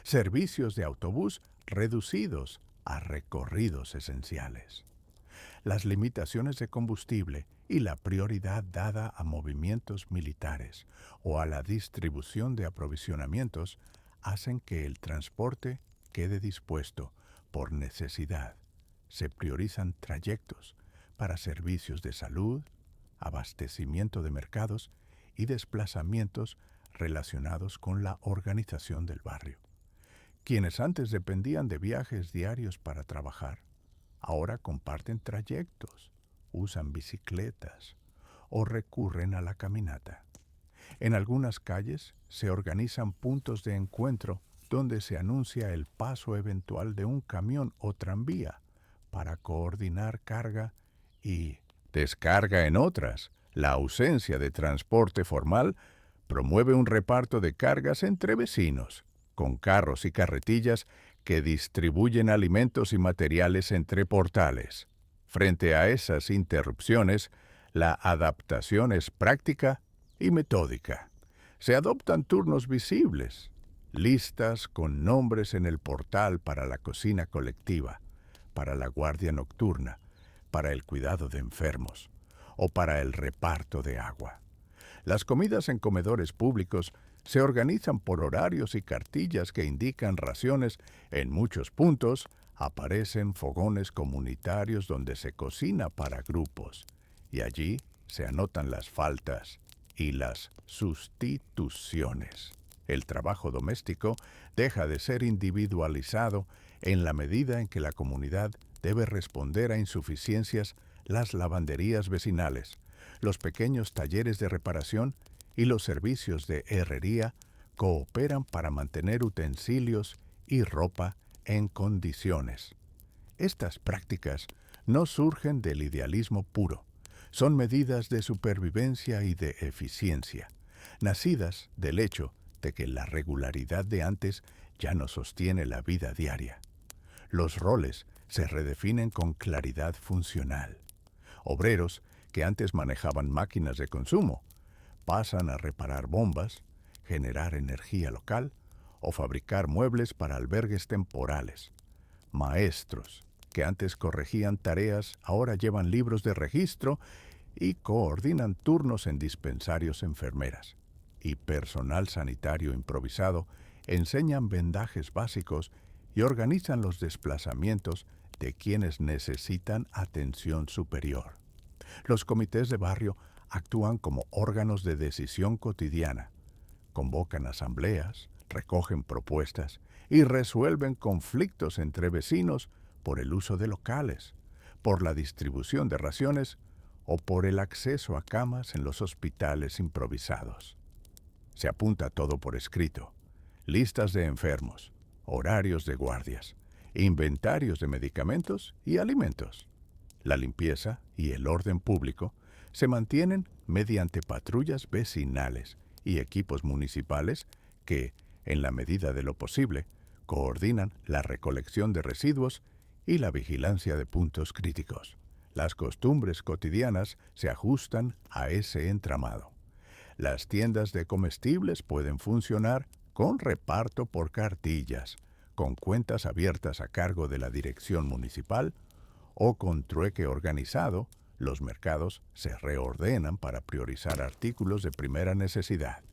servicios de autobús reducidos a recorridos esenciales. Las limitaciones de combustible y la prioridad dada a movimientos militares o a la distribución de aprovisionamientos hacen que el transporte quede dispuesto por necesidad. Se priorizan trayectos para servicios de salud, abastecimiento de mercados y desplazamientos relacionados con la organización del barrio. Quienes antes dependían de viajes diarios para trabajar, ahora comparten trayectos, usan bicicletas o recurren a la caminata. En algunas calles se organizan puntos de encuentro donde se anuncia el paso eventual de un camión o tranvía para coordinar carga y descarga en otras. La ausencia de transporte formal promueve un reparto de cargas entre vecinos, con carros y carretillas que distribuyen alimentos y materiales entre portales. Frente a esas interrupciones, la adaptación es práctica y metódica. Se adoptan turnos visibles, listas con nombres en el portal para la cocina colectiva, para la guardia nocturna, para el cuidado de enfermos o para el reparto de agua. Las comidas en comedores públicos se organizan por horarios y cartillas que indican raciones. En muchos puntos aparecen fogones comunitarios donde se cocina para grupos y allí se anotan las faltas y las sustituciones. El trabajo doméstico deja de ser individualizado en la medida en que la comunidad debe responder a insuficiencias. Las lavanderías vecinales, los pequeños talleres de reparación y los servicios de herrería cooperan para mantener utensilios y ropa en condiciones. Estas prácticas no surgen del idealismo puro, son medidas de supervivencia y de eficiencia, nacidas del hecho de que la regularidad de antes ya no sostiene la vida diaria. Los roles se redefinen con claridad funcional. Obreros que antes manejaban máquinas de consumo pasan a reparar bombas, generar energía local o fabricar muebles para albergues temporales. Maestros que antes corregían tareas ahora llevan libros de registro y coordinan turnos en dispensarios enfermeras. Y personal sanitario improvisado enseñan vendajes básicos y organizan los desplazamientos de quienes necesitan atención superior. Los comités de barrio actúan como órganos de decisión cotidiana, convocan asambleas, recogen propuestas y resuelven conflictos entre vecinos por el uso de locales, por la distribución de raciones o por el acceso a camas en los hospitales improvisados. Se apunta todo por escrito: listas de enfermos, horarios de guardias, inventarios de medicamentos y alimentos. La limpieza y el orden público se mantienen mediante patrullas vecinales y equipos municipales que, en la medida de lo posible, coordinan la recolección de residuos y la vigilancia de puntos críticos. Las costumbres cotidianas se ajustan a ese entramado. Las tiendas de comestibles pueden funcionar con reparto por cartillas, con cuentas abiertas a cargo de la dirección municipal o con trueque organizado. Los mercados se reordenan para priorizar artículos de primera necesidad.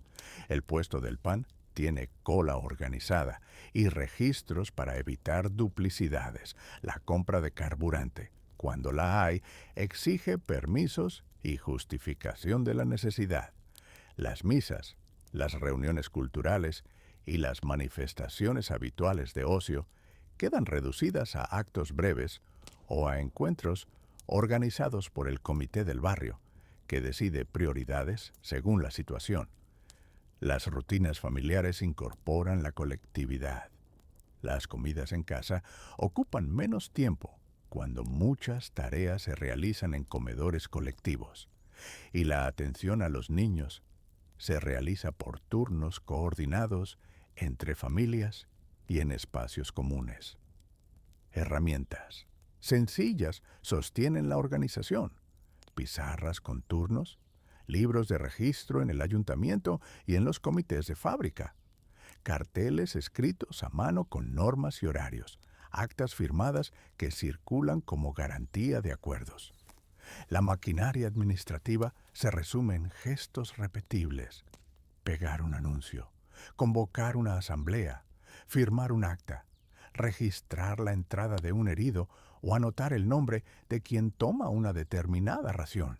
El puesto del pan tiene cola organizada y registros para evitar duplicidades. La compra de carburante, cuando la hay, exige permisos y justificación de la necesidad. Las misas, las reuniones culturales y las manifestaciones habituales de ocio quedan reducidas a actos breves o a encuentros organizados por el comité del barrio, que decide prioridades según la situación. Las rutinas familiares incorporan la colectividad. Las comidas en casa ocupan menos tiempo cuando muchas tareas se realizan en comedores colectivos, y la atención a los niños se realiza por turnos coordinados entre familias y en espacios comunes. Herramientas sencillas sostienen la organización: pizarras con turnos, libros de registro en el ayuntamiento y en los comités de fábrica, carteles escritos a mano con normas y horarios, actas firmadas que circulan como garantía de acuerdos. La maquinaria administrativa se resume en gestos repetibles: pegar un anuncio, convocar una asamblea, firmar un acta, registrar la entrada de un herido o anotar el nombre de quien toma una determinada ración.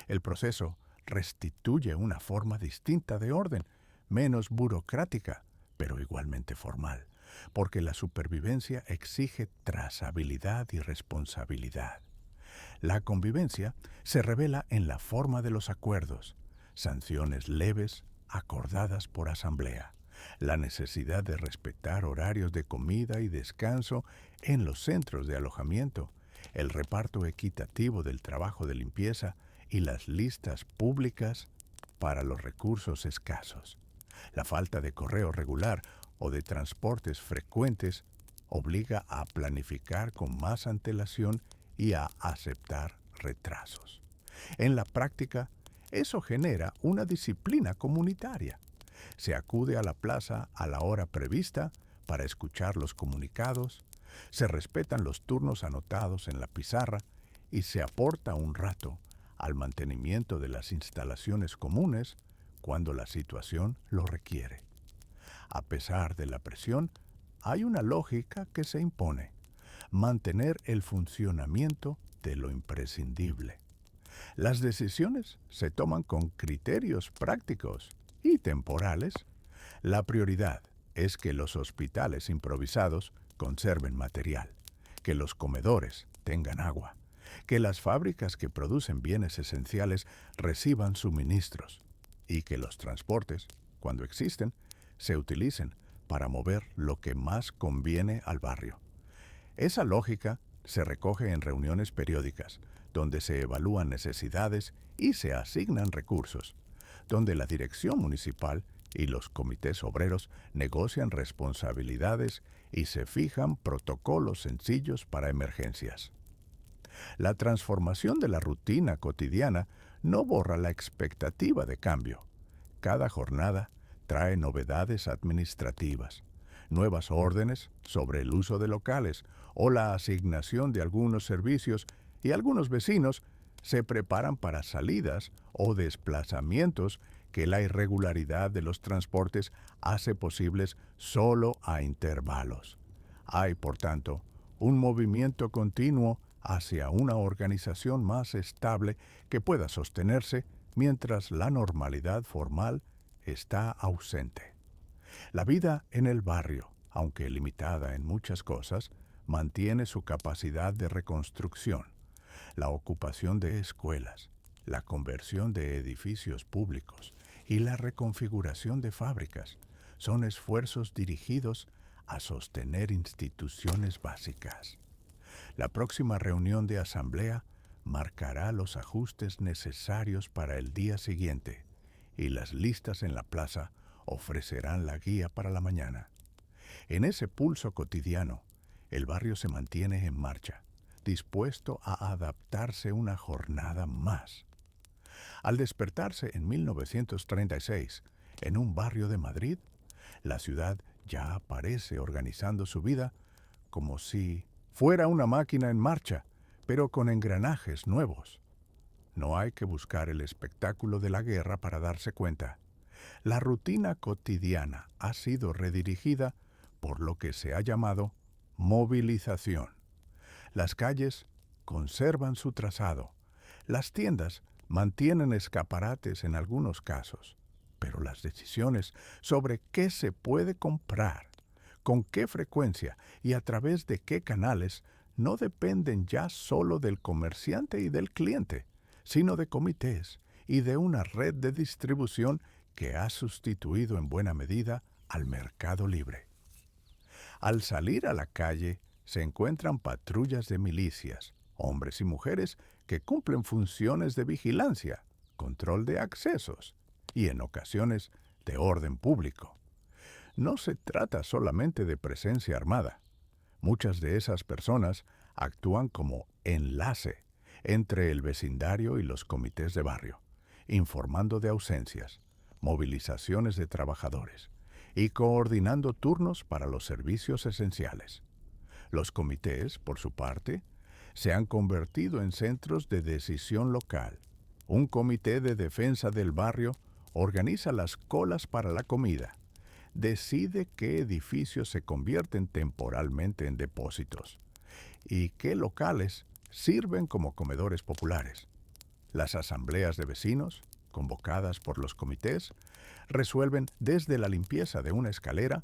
El proceso restituye una forma distinta de orden, menos burocrática, pero igualmente formal, porque la supervivencia exige trazabilidad y responsabilidad. La convivencia se revela en la forma de los acuerdos, sanciones leves acordadas por asamblea, la necesidad de respetar horarios de comida y descanso en los centros de alojamiento, el reparto equitativo del trabajo de limpieza y las listas públicas para los recursos escasos. La falta de correo regular o de transportes frecuentes obliga a planificar con más antelación y a aceptar retrasos. En la práctica, eso genera una disciplina comunitaria. Se acude a la plaza a la hora prevista para escuchar los comunicados, se respetan los turnos anotados en la pizarra y se aporta un rato al mantenimiento de las instalaciones comunes cuando la situación lo requiere. A pesar de la presión, hay una lógica que se impone: mantener el funcionamiento de lo imprescindible. Las decisiones se toman con criterios prácticos y temporales. La prioridad es que los hospitales improvisados conserven material, que los comedores tengan agua, que las fábricas que producen bienes esenciales reciban suministros y que los transportes, cuando existen, se utilicen para mover lo que más conviene al barrio. Esa lógica se recoge en reuniones periódicas, donde se evalúan necesidades y se asignan recursos, donde la dirección municipal y los comités obreros negocian responsabilidades y se fijan protocolos sencillos para emergencias. La transformación de la rutina cotidiana no borra la expectativa de cambio. Cada jornada trae novedades administrativas, nuevas órdenes sobre el uso de locales o la asignación de algunos servicios, y algunos vecinos se preparan para salidas o desplazamientos que la irregularidad de los transportes hace posibles solo a intervalos. Hay, por tanto, un movimiento continuo hacia una organización más estable que pueda sostenerse mientras la normalidad formal está ausente. La vida en el barrio, aunque limitada en muchas cosas, mantiene su capacidad de reconstrucción. La ocupación de escuelas, la conversión de edificios públicos y la reconfiguración de fábricas son esfuerzos dirigidos a sostener instituciones básicas. La próxima reunión de asamblea marcará los ajustes necesarios para el día siguiente y las listas en la plaza ofrecerán la guía para la mañana. En ese pulso cotidiano, el barrio se mantiene en marcha, dispuesto a adaptarse una jornada más. Al despertarse en 1936, en un barrio de Madrid, la ciudad ya aparece organizando su vida como si fuera una máquina en marcha, pero con engranajes nuevos. No hay que buscar el espectáculo de la guerra para darse cuenta. La rutina cotidiana ha sido redirigida por lo que se ha llamado movilización. Las calles conservan su trazado. Las tiendas mantienen escaparates en algunos casos, pero las decisiones sobre qué se puede comprar, con qué frecuencia y a través de qué canales no dependen ya solo del comerciante y del cliente, sino de comités y de una red de distribución que ha sustituido en buena medida al mercado libre. Al salir a la calle, se encuentran patrullas de milicias, hombres y mujeres que cumplen funciones de vigilancia, control de accesos y, en ocasiones, de orden público. No se trata solamente de presencia armada. Muchas de esas personas actúan como enlace entre el vecindario y los comités de barrio, informando de ausencias, movilizaciones de trabajadores y coordinando turnos para los servicios esenciales. Los comités, por su parte, se han convertido en centros de decisión local. Un comité de defensa del barrio organiza las colas para la comida, decide qué edificios se convierten temporalmente en depósitos y qué locales sirven como comedores populares. Las asambleas de vecinos, convocadas por los comités, resuelven desde la limpieza de una escalera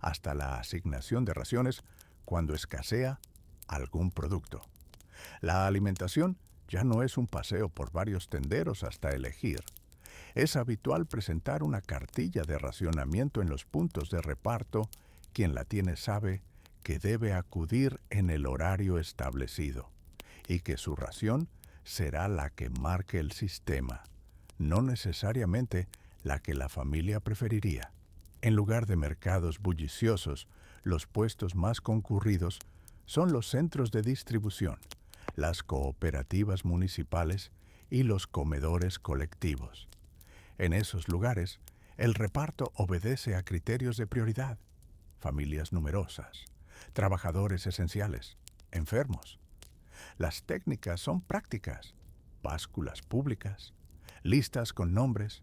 hasta la asignación de raciones cuando escasea algún producto. La alimentación ya no es un paseo por varios tenderos hasta elegir. Es habitual presentar una cartilla de racionamiento en los puntos de reparto. Quien la tiene sabe que debe acudir en el horario establecido y que su ración será la que marque el sistema, no necesariamente la que la familia preferiría. En lugar de mercados bulliciosos, los puestos más concurridos son los centros de distribución, las cooperativas municipales y los comedores colectivos. En esos lugares, el reparto obedece a criterios de prioridad: familias numerosas, trabajadores esenciales, enfermos. Las técnicas son prácticas: básculas públicas, listas con nombres,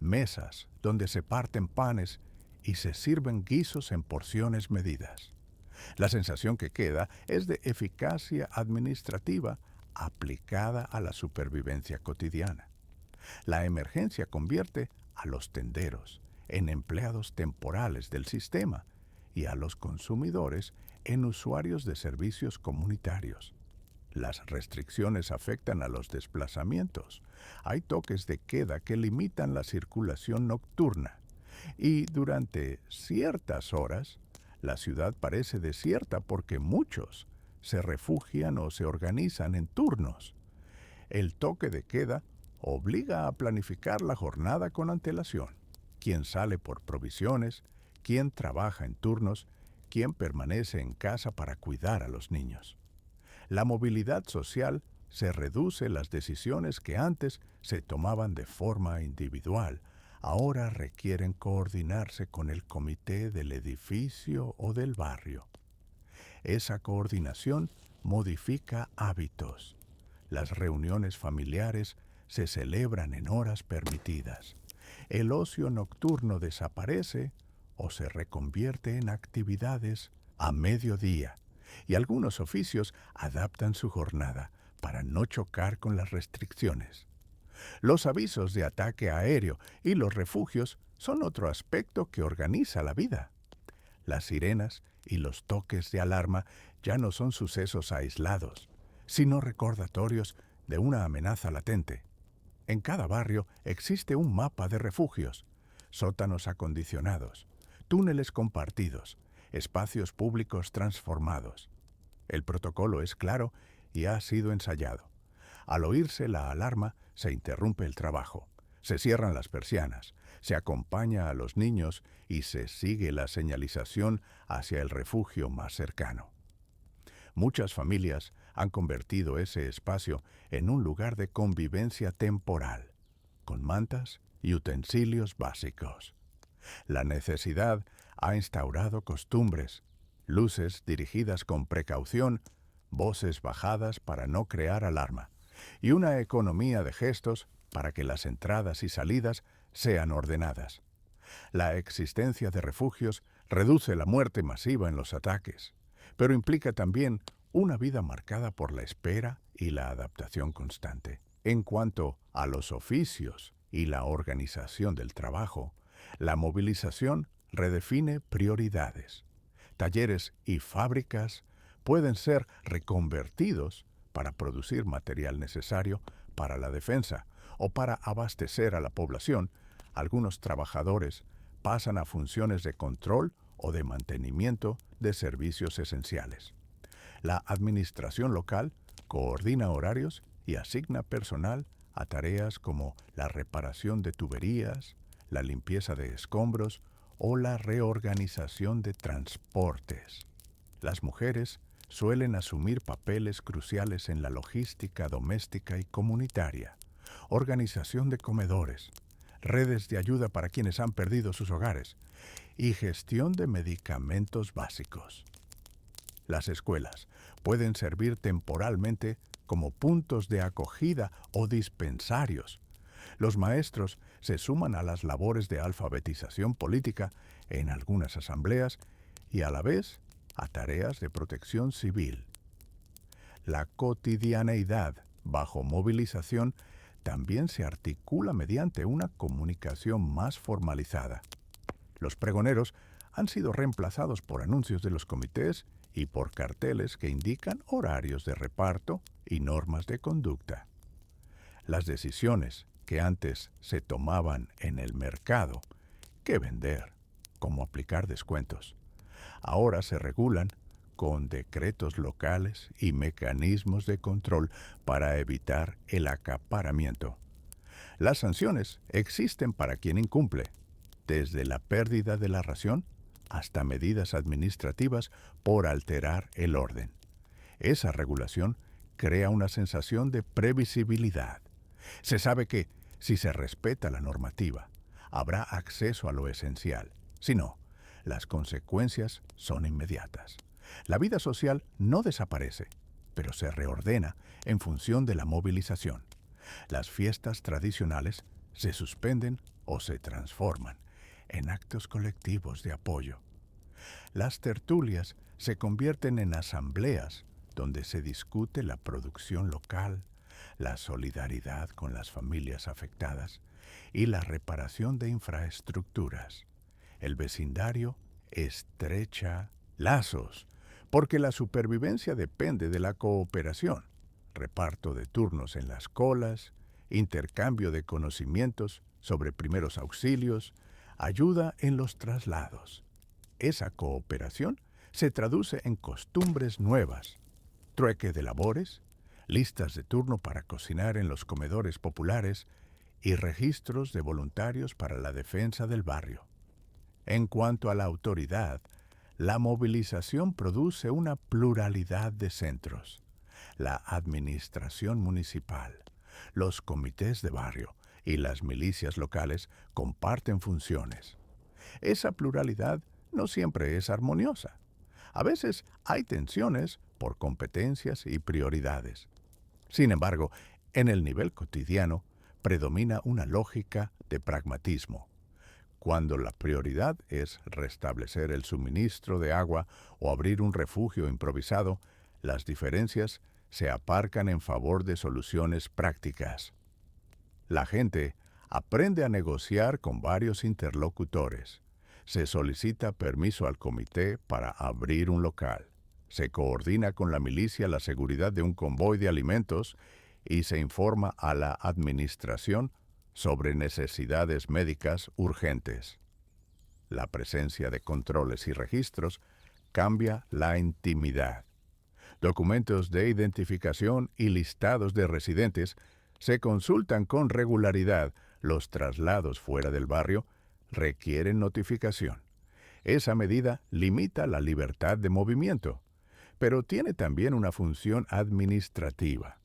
mesas donde se parten panes y se sirven guisos en porciones medidas. La sensación que queda es de eficacia administrativa aplicada a la supervivencia cotidiana. La emergencia convierte a los tenderos en empleados temporales del sistema y a los consumidores en usuarios de servicios comunitarios. Las restricciones afectan a los desplazamientos. Hay toques de queda que limitan la circulación nocturna y durante ciertas horas la ciudad parece desierta porque muchos se refugian o se organizan en turnos. El toque de queda obliga a planificar la jornada con antelación. Quién sale por provisiones, quién trabaja en turnos, quién permanece en casa para cuidar a los niños. La movilidad social se reduce. Las decisiones que antes se tomaban de forma individual ahora requieren coordinarse con el comité del edificio o del barrio. Esa coordinación modifica hábitos. Las reuniones familiares se celebran en horas permitidas. El ocio nocturno desaparece o se reconvierte en actividades a mediodía, y algunos oficios adaptan su jornada para no chocar con las restricciones. Los avisos de ataque aéreo y los refugios son otro aspecto que organiza la vida. Las sirenas y los toques de alarma ya no son sucesos aislados, sino recordatorios de una amenaza latente. En cada barrio existe un mapa de refugios, sótanos acondicionados, túneles compartidos, espacios públicos transformados. El protocolo es claro y ha sido ensayado. Al oírse la alarma, se interrumpe el trabajo, se cierran las persianas, se acompaña a los niños y se sigue la señalización hacia el refugio más cercano. Muchas familias han convertido ese espacio en un lugar de convivencia temporal, con mantas y utensilios básicos. La necesidad ha instaurado costumbres, luces dirigidas con precaución, voces bajadas para no crear alarma, y una economía de gestos para que las entradas y salidas sean ordenadas. La existencia de refugios reduce la muerte masiva en los ataques, pero implica también una vida marcada por la espera y la adaptación constante. En cuanto a los oficios y la organización del trabajo, la movilización redefine prioridades. Talleres y fábricas pueden ser reconvertidos para producir material necesario para la defensa o para abastecer a la población. Algunos trabajadores pasan a funciones de control o de mantenimiento de servicios esenciales. La administración local coordina horarios y asigna personal a tareas como la reparación de tuberías, la limpieza de escombros o la reorganización de transportes. Las mujeres suelen asumir papeles cruciales en la logística doméstica y comunitaria, organización de comedores, redes de ayuda para quienes han perdido sus hogares y gestión de medicamentos básicos. Las escuelas pueden servir temporalmente como puntos de acogida o dispensarios. Los maestros se suman a las labores de alfabetización política en algunas asambleas y a la vez a tareas de protección civil. La cotidianeidad bajo movilización también se articula mediante una comunicación más formalizada. Los pregoneros han sido reemplazados por anuncios de los comités y por carteles que indican horarios de reparto y normas de conducta. Las decisiones que antes se tomaban en el mercado, qué vender, cómo aplicar descuentos, ahora se regulan con decretos locales y mecanismos de control para evitar el acaparamiento. Las sanciones existen para quien incumple, desde la pérdida de la ración hasta medidas administrativas por alterar el orden. Esa regulación crea una sensación de previsibilidad. Se sabe que, si se respeta la normativa, habrá acceso a lo esencial. Si no, las consecuencias son inmediatas. La vida social no desaparece, pero se reordena en función de la movilización. Las fiestas tradicionales se suspenden o se transforman en actos colectivos de apoyo. Las tertulias se convierten en asambleas donde se discute la producción local, la solidaridad con las familias afectadas y la reparación de infraestructuras. El vecindario estrecha lazos, porque la supervivencia depende de la cooperación, reparto de turnos en las colas, intercambio de conocimientos sobre primeros auxilios, ayuda en los traslados. Esa cooperación se traduce en costumbres nuevas, trueque de labores, listas de turno para cocinar en los comedores populares y registros de voluntarios para la defensa del barrio. En cuanto a la autoridad, la movilización produce una pluralidad de centros. La administración municipal, los comités de barrio y las milicias locales comparten funciones. Esa pluralidad no siempre es armoniosa. A veces hay tensiones por competencias y prioridades. Sin embargo, en el nivel cotidiano predomina una lógica de pragmatismo. Cuando la prioridad es restablecer el suministro de agua o abrir un refugio improvisado, las diferencias se aparcan en favor de soluciones prácticas. La gente aprende a negociar con varios interlocutores. Se solicita permiso al comité para abrir un local. Se coordina con la milicia la seguridad de un convoy de alimentos y se informa a la administración sobre necesidades médicas urgentes. La presencia de controles y registros cambia la intimidad. Documentos de identificación y listados de residentes se consultan con regularidad. Los traslados fuera del barrio requieren notificación. Esa medida limita la libertad de movimiento, pero tiene también una función administrativa.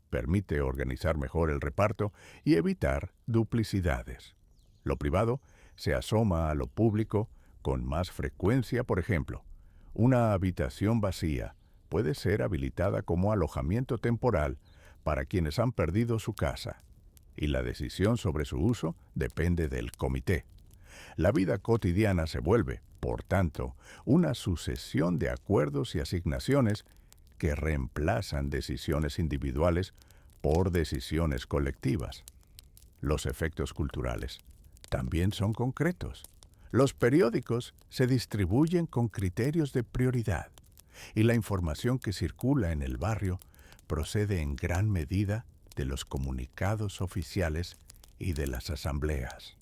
Permite organizar mejor el reparto y evitar duplicidades. Lo privado se asoma a lo público con más frecuencia. Por ejemplo, una habitación vacía puede ser habilitada como alojamiento temporal para quienes han perdido su casa, y la decisión sobre su uso depende del comité. La vida cotidiana se vuelve, por tanto, una sucesión de acuerdos y asignaciones que reemplazan decisiones individuales por decisiones colectivas. Los efectos culturales también son concretos. Los periódicos se distribuyen con criterios de prioridad y la información que circula en el barrio procede en gran medida de los comunicados oficiales y de las asambleas.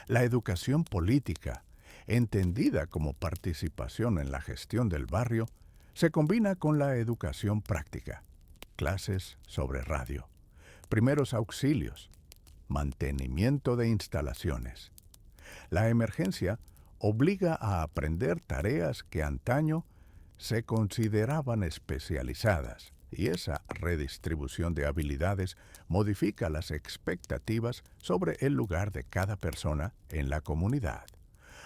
La educación política, entendida como participación en la gestión del barrio, se combina con la educación práctica, clases sobre radio, primeros auxilios, mantenimiento de instalaciones. La emergencia obliga a aprender tareas que antaño se consideraban especializadas, y esa redistribución de habilidades modifica las expectativas sobre el lugar de cada persona en la comunidad.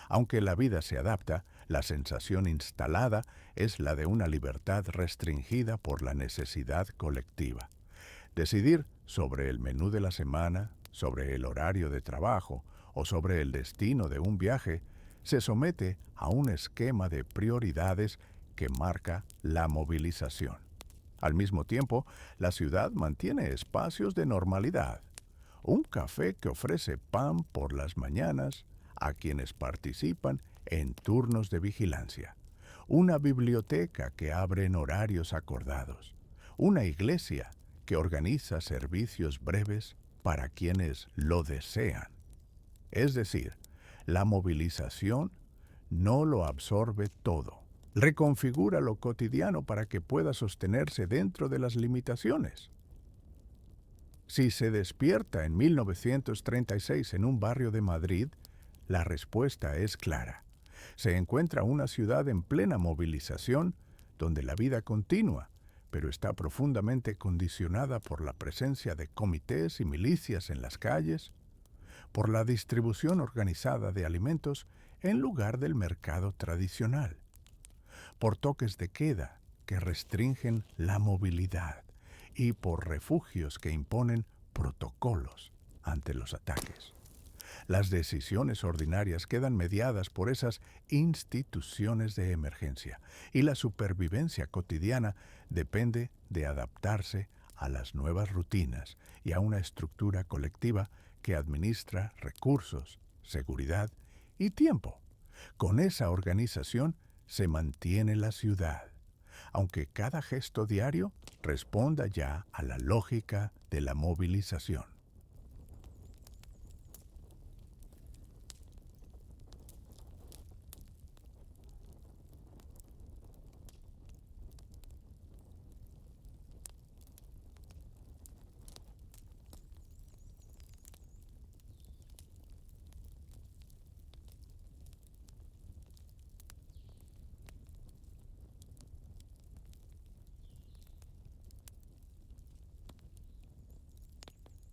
Aunque la vida se adapta, la sensación instalada es la de una libertad restringida por la necesidad colectiva. Decidir sobre el menú de la semana, sobre el horario de trabajo o sobre el destino de un viaje se somete a un esquema de prioridades que marca la movilización. Al mismo tiempo, la ciudad mantiene espacios de normalidad. Un café que ofrece pan por las mañanas a quienes participan en turnos de vigilancia. Una biblioteca que abre en horarios acordados. Una iglesia que organiza servicios breves para quienes lo desean. Es decir, la movilización no lo absorbe todo. Reconfigura lo cotidiano para que pueda sostenerse dentro de las limitaciones. Si se despierta en 1936 en un barrio de Madrid, la respuesta es clara. Se encuentra una ciudad en plena movilización, donde la vida continúa, pero está profundamente condicionada por la presencia de comités y milicias en las calles, por la distribución organizada de alimentos en lugar del mercado tradicional, por toques de queda que restringen la movilidad y por refugios que imponen protocolos ante los ataques. Las decisiones ordinarias quedan mediadas por esas instituciones de emergencia y la supervivencia cotidiana depende de adaptarse a las nuevas rutinas y a una estructura colectiva que administra recursos, seguridad y tiempo. Con esa organización se mantiene la ciudad, aunque cada gesto diario responda ya a la lógica de la movilización.